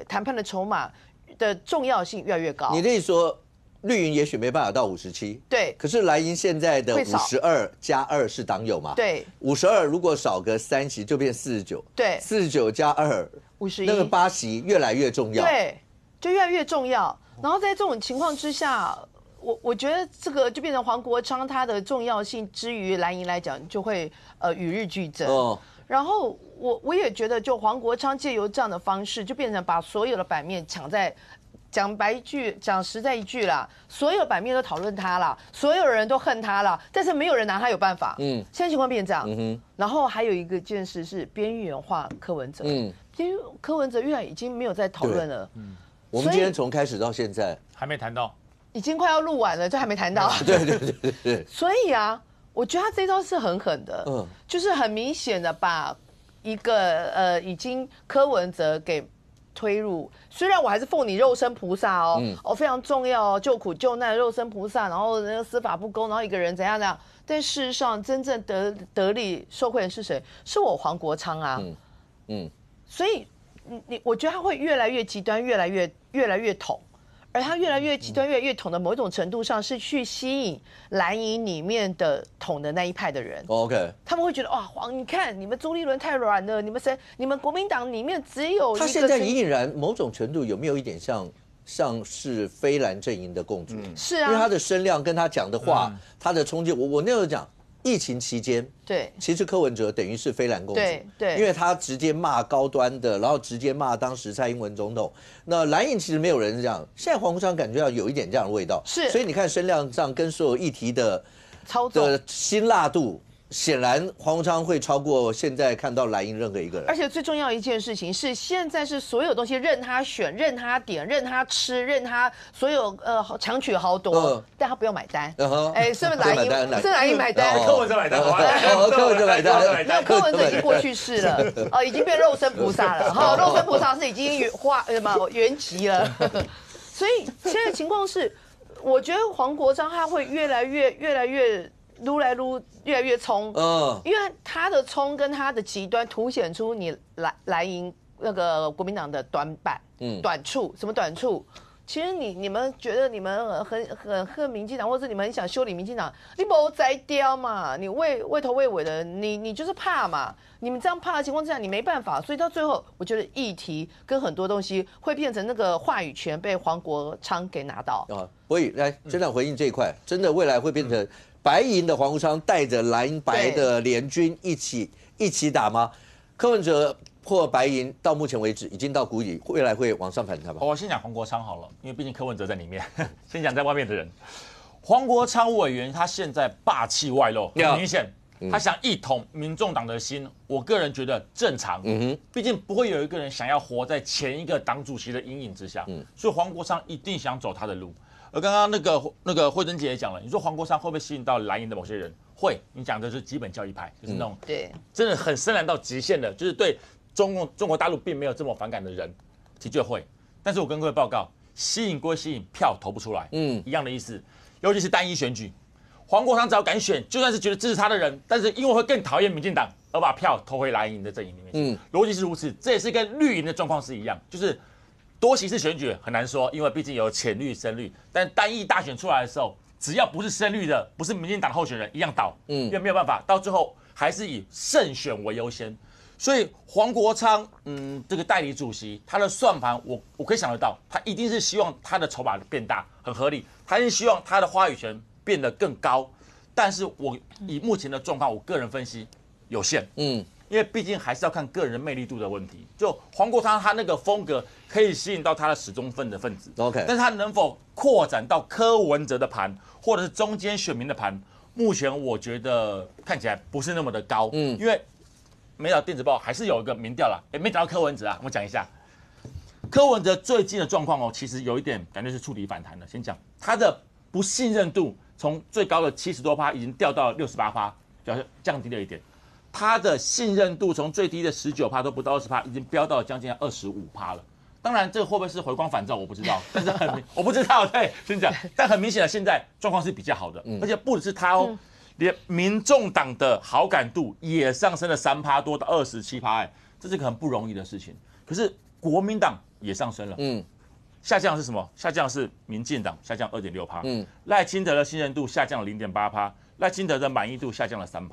谈判的筹码。的重要性越来越高。你的意思说，绿营也许没办法到57，对，可是蓝营现在的会少52+2是党友嘛？对，52如果少个3席就变49，对49+2，51，那个8席越来越重要，对，就越来越重要。然后在这种情况之下，我觉得这个就变成黄国昌他的重要性之于蓝营来讲，就会与日俱增。然后我也觉得，就黄国昌借由这样的方式，就变成把所有的版面抢在。讲白一句，讲实在一句啦，所有版面都讨论他啦，所有人都恨他啦，但是没有人拿他有办法。现在情况变成这样。然后还有一个件事是边缘化柯文哲。柯文哲越来已经没有在讨论了。我们今天从开始到现在还没谈到，已经快要录完了，就还没谈到。对。所以啊，我觉得他这招是很狠的，就是很明显的把一个已经柯文哲给推入，虽然我还是奉你肉身菩萨哦，非常重要哦，救苦救难肉身菩萨，然后那个司法不公，然后一个人怎样怎样，但事实上真正得利受惠人是谁？是我黄国昌啊，所以我觉得他会越来越极端，越来越统。而他越来越极端、越来越统的某一种程度上，是去吸引蓝营里面的统的那一派的人。OK， 他们会觉得哇，你看你们朱立伦太软了，你们国民党里面只有一个。他现在隐隐然某种程度有没有一点像是非蓝阵营的共主？是啊，因为他的声量跟他讲的话，他的冲击，我那时候讲。疫情期间，对，其实柯文哲等于是非蓝共主，对，因为他直接骂高端的，然后直接骂当时蔡英文总统。那蓝营其实没有人这样，现在黄国昌感觉到有一点这样的味道，是，所以你看声量上跟所有议题的操作的辛辣度。显然，黄国昌会超过现在看到蓝营任何一个人。而且最重要一件事情是，现在是所有东西任他选、任他点、任他吃、任他所有强取豪夺，但他不用买单。是不是蓝营？是蓝营买单？柯文哲买单，柯文哲买单。那柯文哲已经过去式了，已经变肉身菩萨了。哈，肉身菩萨是已经原籍了。所以现在情况是，我觉得黄国昌他会越来越。撸来撸越来越冲，因为他的冲跟他的极端凸显出你蓝营那个国民党的短板、短处。什么短处？其实你们觉得你们很恨民进党，或者你们很想修理民进党，你没摘掉嘛？你畏头畏尾的，你就是怕嘛？你们这样怕的情况之下，你没办法，所以到最后，我觉得议题跟很多东西会变成那个话语权被黄国昌给拿到。所以来真的回应这一块，真的未来会变成。白营的黄国昌带着蓝白的联军一起打吗？柯文哲或白营到目前为止已经到谷底，未来会往上反弹吧？我先讲黄国昌好了，因为毕竟柯文哲在里面。先讲在外面的人，黄国昌委员他现在霸气外露，很明显，他想一统民众党的心。我个人觉得正常，毕竟不会有一个人想要活在前一个党主席的阴影之下，所以黄国昌一定想走他的路。而刚刚那个慧珍姐也讲了，你说黄国昌会不会吸引到蓝营的某些人？会，你讲的是基本教义派，就是那种对，真的很深蓝到极限的，就是对中国大陆并没有这么反感的人，的确会。但是我跟各位报告，吸引归吸引，票投不出来，一样的意思。尤其是单一选举，黄国昌只要敢选，就算是觉得支持他的人，但是因为会更讨厌民进党，而把票投回蓝营的阵营里面。逻辑是如此，这也是跟绿营的状况是一样，就是。多席次选举很难说，因为毕竟有浅绿、深绿。但单一大选出来的时候，只要不是深绿的，不是民进党候选人，一样倒。因为没有办法，到最后还是以胜选为优先。所以黄国昌，这个代理主席，他的算盘，我可以想得到，他一定是希望他的筹码变大，很合理。他是希望他的话语权变得更高。但是我以目前的状况，我个人分析有限。因为毕竟还是要看个人魅力度的问题。就黄国昌他那个风格可以吸引到他的始终分子 ，OK， 但是他能否扩展到柯文哲的盘，或者是中间选民的盘，目前我觉得看起来不是那么的高。因为美岛电子报还是有一个民调啦，没讲到柯文哲啊，我讲一下，柯文哲最近的状况其实有一点感觉是触底反弹的。先讲他的不信任度从最高的70多%已经掉到68%，表示降低了一点。他的信任度从最低的19%都不到20%，已经飙到将近25%了。当然，这个会不会是回光返照，我不知道。但是我不知道，对，先讲。但很明显的，现在状况是比较好的，而且不只是他哦，连民众党的好感度也上升了3%多到27%，这是个很不容易的事情。可是国民党也上升了，下降的是什么？下降的是民进党下降2.6%，赖清德的信任度下降了0.8%，赖清德的满意度下降了3%。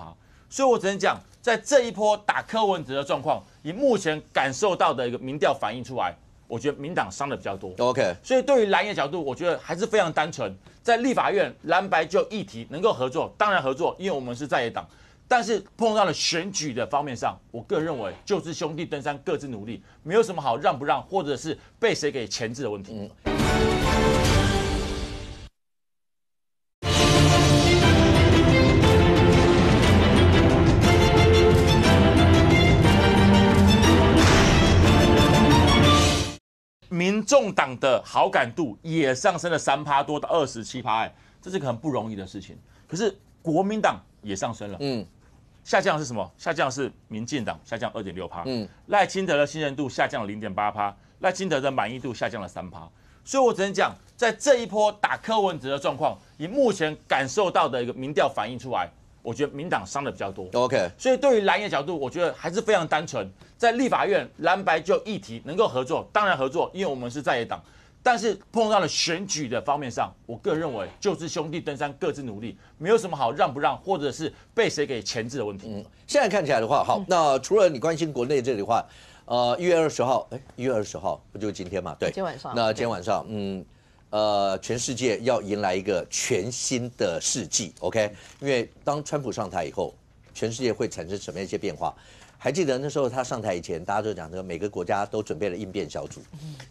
所以我只能讲，在这一波打柯文哲的状况，以目前感受到的一个民调反映出来，我觉得民党伤的比较多。OK， 所以对于蓝营角度，我觉得还是非常单纯，在立法院蓝白就议题能够合作，当然合作，因为我们是在野党。但是碰到了选举的方面上，我个人认为就是兄弟登山各自努力，没有什么好让不让，或者是被谁给钳制的问题。民众党的好感度也上升了3%多到27%，这是个很不容易的事情。可是国民党也上升了，下降的是什么？下降的是民进党下降2.6%，赖清德的信任度下降了0.8%，赖清德的满意度下降了3%。所以我只能讲，在这一波打柯文哲的状况，以目前感受到的一个民调反映出来，我觉得民党伤的比较多。OK， 所以对于蓝营角度，我觉得还是非常单纯，在立法院蓝白就议题能够合作，当然合作，因为我们是在野党。但是碰到了选举的方面上，我个人认为就是兄弟登山各自努力，没有什么好让不让，或者是被谁给钳制的问题。现在看起来的话，好，那除了你关心国内这里的话，1月20号，1月20号不就是今天嘛？对，今天晚上。那今天晚上，全世界要迎来一个全新的世纪 ，OK？ 因为当川普上台以后，全世界会产生什么样一些变化？还记得那时候他上台以前，大家都讲说每个国家都准备了应变小组，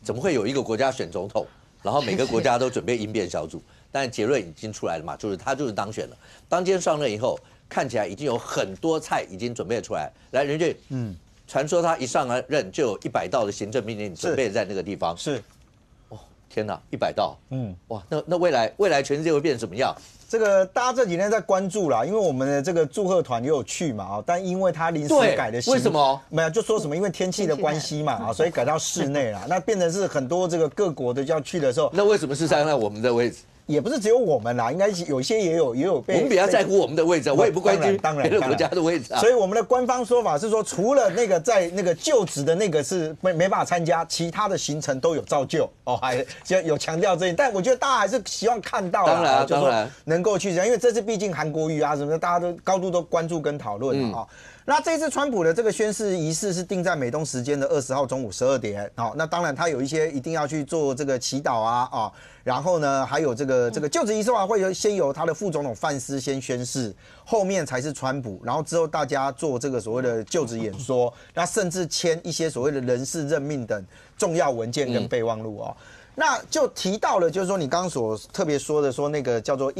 怎么会有一个国家选总统，然后每个国家都准备应变小组？但结论已经出来了嘛，就是他就是当选了。当今天上任以后，看起来已经有很多菜已经准备出来。来，任俊，传说他一上任就有100道的行政命令准备在那个地方。是，哦，天哪，100道，哇，那未来全世界会变成什么样？这个大家这几天在关注啦，因为我们的这个祝贺团也有去嘛，但因为他临时改的，为什么？没有就说什么因为天气的关系嘛，所以改到室内啦，那变成是很多这个各国的要去的时候，那为什么是站在我们的位置？也不是只有我们啦，应该有一些也有被。我们比较在乎我们的位置，我也不关心别的国家的位置啊。所以我们的官方说法是说，除了那个在那个就职的那个是没办法参加，其他的行程都有照旧哦，还就有强调这一点。但我觉得大家还是希望看到，当然能够去这样，因为这次毕竟韩国瑜啊什么的，大家都高度都关注跟讨论啊。那这次川普的这个宣誓仪式是定在美东时间的20号中午12点，好，那当然他有一些一定要去做这个祈祷啊，然后呢还有这个就职仪式的话会先由他的副总统范斯先宣誓，后面才是川普，然后之后大家做这个所谓的就职演说，那甚至签一些所谓的人事任命等重要文件跟备忘录哦。那就提到了，就是说你刚刚所特别说的，说那个叫做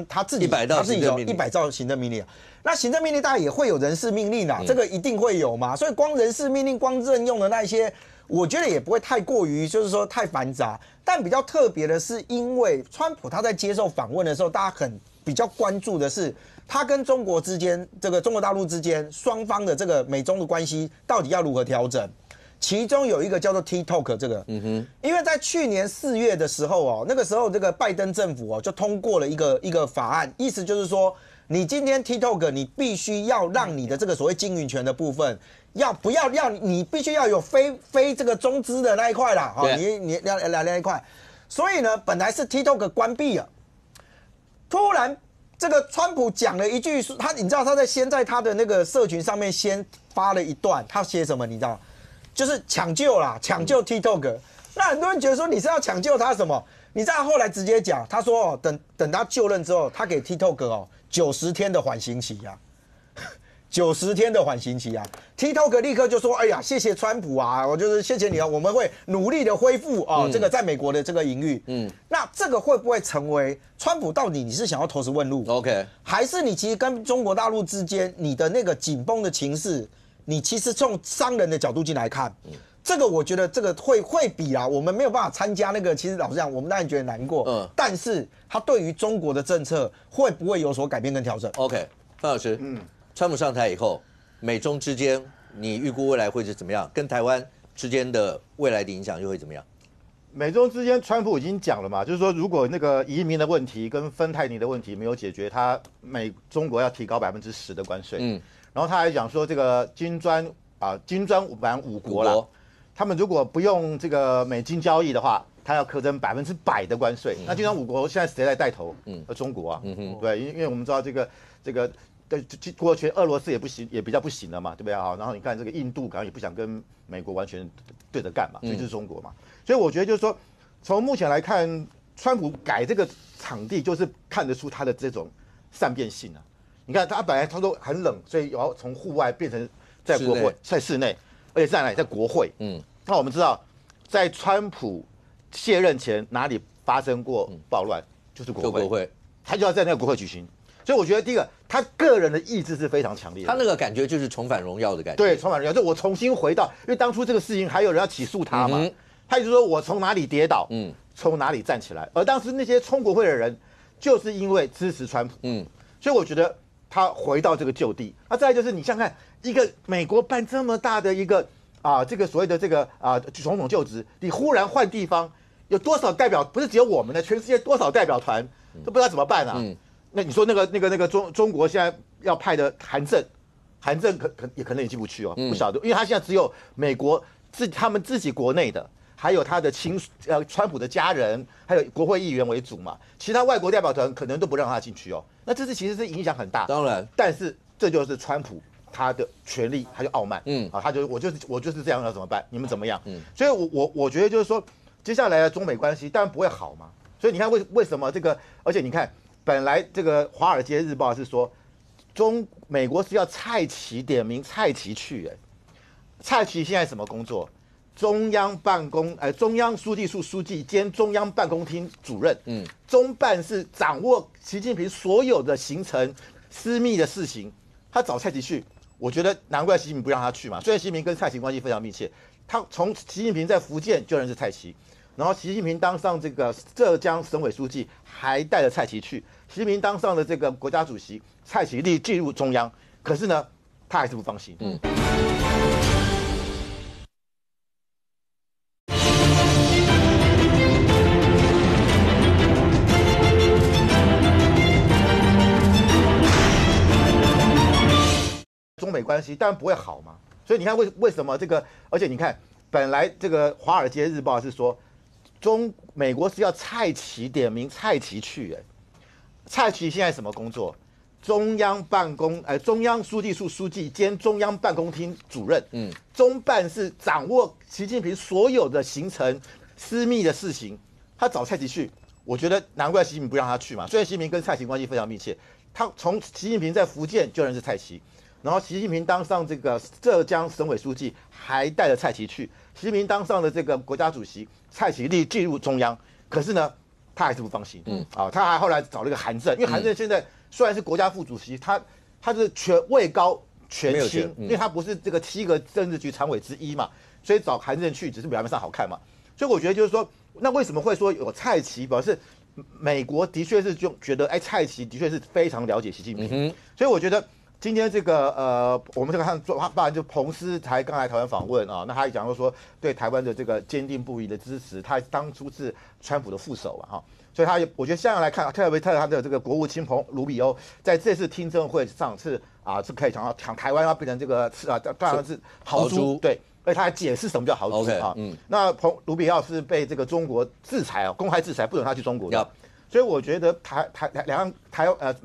他自己有100兆行政命令啊。那行政命令大概也会有人事命令啦，这个一定会有嘛。所以光人事命令、光任用的那些，我觉得也不会太过于，就是说太繁杂。但比较特别的是，因为川普他在接受访问的时候，大家比较关注的是他跟中国之间，这个中国大陆之间双方的这个美中的关系到底要如何调整。其中有一个叫做 TikTok 这个，因为在去年4月的时候哦，那个时候这个拜登政府哦就通过了一个法案，意思就是说，你今天 TikTok 你必须要让你的这个所谓经营权的部分，你必须要有非这个中资的那一块啦，你要那一块，所以呢，本来是 TikTok 关闭了，突然这个川普讲了一句，你知道他先在他的那个社群上面先发了一段，他写什么你知道？就是抢救 TikTok， 那很多人觉得说你是要抢救他什么？你知道后来直接讲，他说等他就任之后，他给 TikTok 90天的缓刑期啊，90天的缓刑期啊 ，TikTok 立刻就说，哎呀，谢谢川普啊，我就是谢谢你啊，我们会努力的恢复这个在美国的这个营运。那这个会不会成为川普到底你是想要投石问路 ？OK， 还是你其实跟中国大陆之间你的那个紧绷的情势？你其实从商人的角度进来看，这个我觉得这个会比啊，我们没有办法参加那个。其实老实讲，我们当然觉得难过，但是他对于中国的政策会不会有所改变跟调整 ？OK， 范老师，川普上台以后，美中之间你预估未来会是怎么样？跟台湾之间的未来的影响又会怎么样？美中之间，川普已经讲了嘛，就是说如果那个移民的问题跟芬太尼的问题没有解决，中国要提高10%的关税。然后他还讲说，这个金砖5国啦，他们如果不用这个美金交易的话，它要课征100%的关税。那金砖5国现在谁在带头？中国啊，对，因为我们知道这个过去俄罗斯也不行，也比较不行了嘛，对不对啊？然后你看这个印度，好像也不想跟美国完全对着干嘛，所以就是中国嘛。所以我觉得就是说，从目前来看，川普改这个场地，就是看得出他的这种善变性啊。你看他本来他说很冷，所以要从户外变成在国会，在室内，而且在哪里？在国会。那我们知道，在川普卸任前哪里发生过暴乱？就是国会，他就要在那个国会举行。所以我觉得第一个，他个人的意志是非常强烈的。他那个感觉就是重返荣耀的感觉。对，重返荣耀，就我重新回到，因为当初这个事情还有人要起诉他嘛，他一直说我从哪里跌倒，从哪里站起来。而当时那些冲国会的人，就是因为支持川普，所以我觉得他回到这个旧地。那再来就是你想想看，一个美国办这么大的一个这个所谓的这个总统就职，你忽然换地方，有多少代表？不是只有我们的，全世界多少代表团都不知道怎么办啊？那你说那个中国现在要派的韩正可能也进不去哦，不晓得，因为他现在只有美国他们自己国内的，还有他的川普的家人，还有国会议员为主嘛，其他外国代表团可能都不让他进去哦。那这次其实是影响很大，当然，但是这就是川普他的权力，他就傲慢，他就我就是这样，要怎么办？你们怎么样？所以我觉得就是说，接下来的中美关系当然不会好嘛。所以你看为什么这个，而且你看。本来这个《华尔街日报》是说，美国是要蔡奇点名蔡奇去，蔡奇现在什么工作？中央书记处书记兼中央办公厅主任，中办是掌握习近平所有的行程、私密的事情，他找蔡奇去，我觉得难怪习近平不让他去嘛。虽然习近平跟蔡奇关系非常密切，他从习近平在福建就认识蔡奇。然后习近平当上这个浙江省委书记，还带着蔡奇去。习近平当上了这个国家主席，蔡奇进入中央，可是呢，他还是不放心。中美关系当然不会好嘛，所以你看为什么这个，而且你看本来这个《华尔街日报》是说。美国是要蔡奇点名蔡奇去，蔡奇现在什么工作？中央书记处书记兼中央办公厅主任，中办是掌握习近平所有的行程、私密的事情，他找蔡奇去，我觉得难怪习近平不让他去嘛。虽然习近平跟蔡奇关系非常密切，他从习近平在福建就认识蔡奇。然后习近平当上这个浙江省委书记，还带着蔡奇去。习近平当上了这个国家主席，蔡奇进入中央，可是呢，他还是不放心。他还后来找了一个韩正，因为韩正现在虽然是国家副主席，他是位高权轻，因为他不是这个7个政治局常委之一嘛，所以找韩正去只是表面上好看嘛。所以我觉得就是说，那为什么会说有蔡奇？表示美国的确是就觉得，蔡奇的确是非常了解习近平，所以我觉得。今天这个我们这个看，包含就彭斯才刚来台湾访问啊，那他也讲说对台湾的这个坚定不移的支持，他当初是川普的副手哈，所以我觉得现在来看，特别他的这个国务卿卢比欧在这次听证会上是可以讲台湾要变成这个当然是豪猪，对，而且他还解释什么叫豪猪啊，那卢比奥是被这个中国制裁公开制裁，不准他去中国的。所以我觉得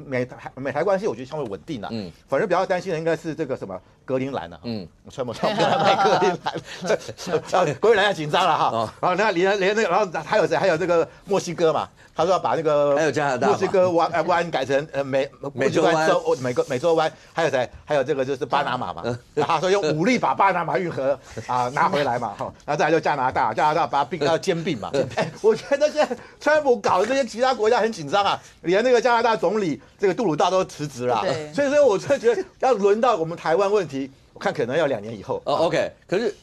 美台关系，我觉得相对稳定了。反正比较担心的应该是这个什么格陵兰了。川普跟他买格陵兰，格陵兰要紧张了哈。然后连那个，然后还有谁？还有这个墨西哥嘛，他说要把那个还有加拿大墨西哥湾改成美洲湾，美洲湾，还有谁？还有这个就是巴拿马嘛。他说用武力把巴拿马运河拿回来嘛。然后再来就加拿大把它兼并嘛。我觉得现在川普搞的这些其他国家很紧张啊，连那个加拿大总理这个杜鲁道都辞职了，所以我就觉得要轮到我们台湾问题，我看可能要2年以后。OK， 可是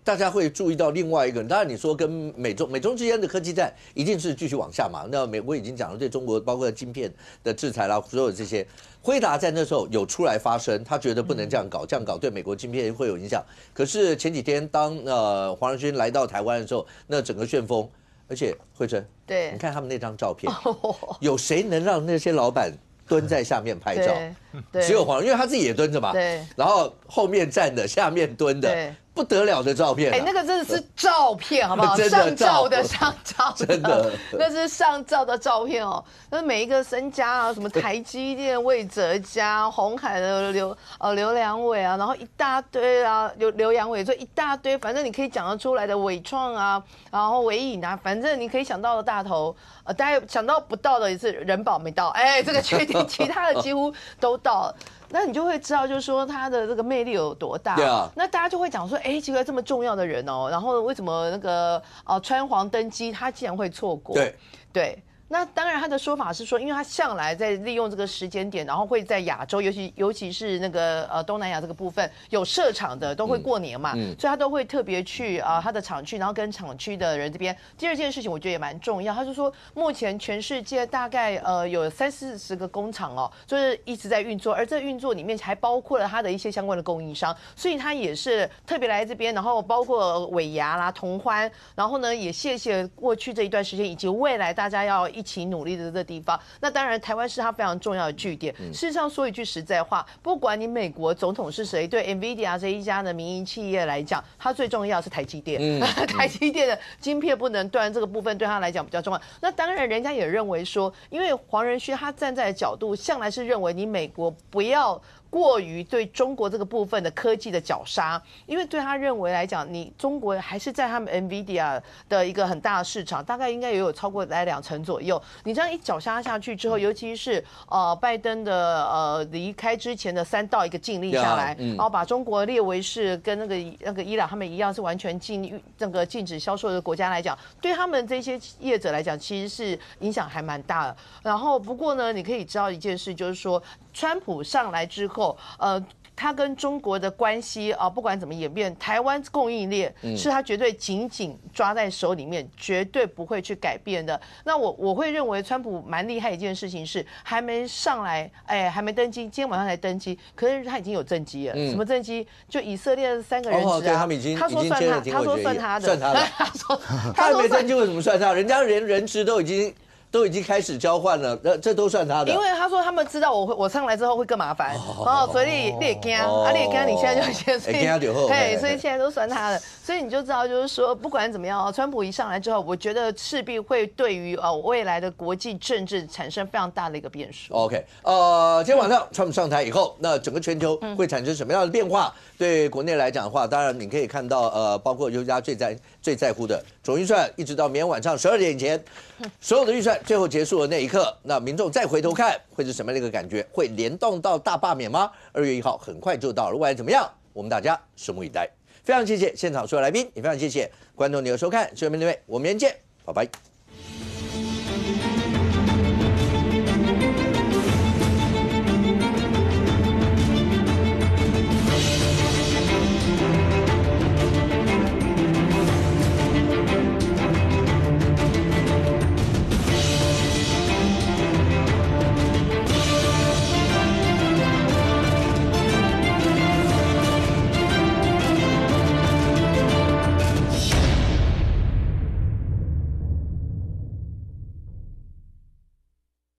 大家会注意到另外一个，当然你说跟美中之间的科技战一定是继续往下嘛。那美国已经讲了对中国包括晶片的制裁啦，所有这些，辉达在那时候有出来发声，他觉得不能这样搞，这样搞对美国晶片会有影响。可是前几天当黄仁勋来到台湾的时候，那整个旋风。而且慧珍，对，你看他们那张照片，有谁能让那些老板蹲在下面拍照？只有黄，因为他自己也蹲着嘛。对。然后后面站的，下面蹲的，不得了的照片、啊，那个真的是照片，好不好？上照的，上照的，真的，那是上照的照片哦。那每一个身家啊，什么台积电、魏哲家、鸿海的刘良伟啊，然后一大堆啊，刘扬伟，这一大堆，反正你可以讲得出来的伟创啊，然后伟影啊，反正你可以想到的大头，大家想到不到的也是人保没到，这个确定，其他的几乎都到了。那你就会知道，就是说他的这个魅力有多大。对啊。那大家就会讲说，奇怪，这么重要的人哦，然后为什么那个川皇登基，他竟然会错过？对。那当然，他的说法是说，因为他向来在利用这个时间点，然后会在亚洲，尤其是那个东南亚这个部分有设厂的，都会过年嘛，所以他都会特别去他的厂区，然后跟厂区的人这边。第二件事情，我觉得也蛮重要，他就说目前全世界大概有30-40个工厂哦，就是一直在运作，而这运作里面还包括了他的一些相关的供应商，所以他也是特别来这边，然后包括尾牙啦、同欢，然后呢也谢谢过去这一段时间以及未来大家要一起努力的这个地方。那当然，台湾是它非常重要的据点。事实上，说一句实在话，不管你美国总统是谁，对 NVIDIA 这一家的民营企业来讲，它最重要的是台积电。台积电的晶片不能断，这个部分对他来讲比较重要。那当然，人家也认为说，因为黄仁勋他站在的角度，向来是认为你美国不要过于对中国这个部分的科技的绞杀，因为对他认为来讲，你中国还是在他们 NVIDIA 的一个很大的市场，大概应该也有超过2成左右。你这样一绞杀下去之后，尤其是拜登的离开之前的3道一个禁令下来，然后把中国列为是跟那个伊朗他们一样是完全禁止销售的国家来讲，对他们这些业者来讲，其实是影响还蛮大的。然后不过呢，你可以知道一件事，就是说川普上来之后，他跟中国的关系不管怎么演变，台湾供应链是他绝对紧紧抓在手里面，绝对不会去改变的。那我会认为川普蛮厉害一件事情是，还没上来，还没登基，今天晚上才登基，可是他已经有政绩了。什么政绩？就以色列3个人质啊，他说算他的，他说他没登基为什么算他？人家连人质都已经开始交换了，这都算他的。因为他说他们知道我上来之后会更麻烦，所以你也惊，你也惊，你现在就先，所以现在都算他的，所以你就知道，就是说不管怎么样，川普一上来之后，我觉得势必会对于未来的国际政治产生非常大的一个变数。OK， 今天晚上川普上台以后，那整个全球会产生什么样的变化？对国内来讲的话，当然你可以看到包括大家最在乎的总预算，一直到明天晚上12点前，所有的预算最后结束的那一刻，那民众再回头看会是什么样的一个感觉？会联动到大罢免吗？2月1号很快就到了，未来怎么样？我们大家拭目以待。非常谢谢现场所有来宾，也非常谢谢观众你的收看，所有面对面，我们明天见，拜拜。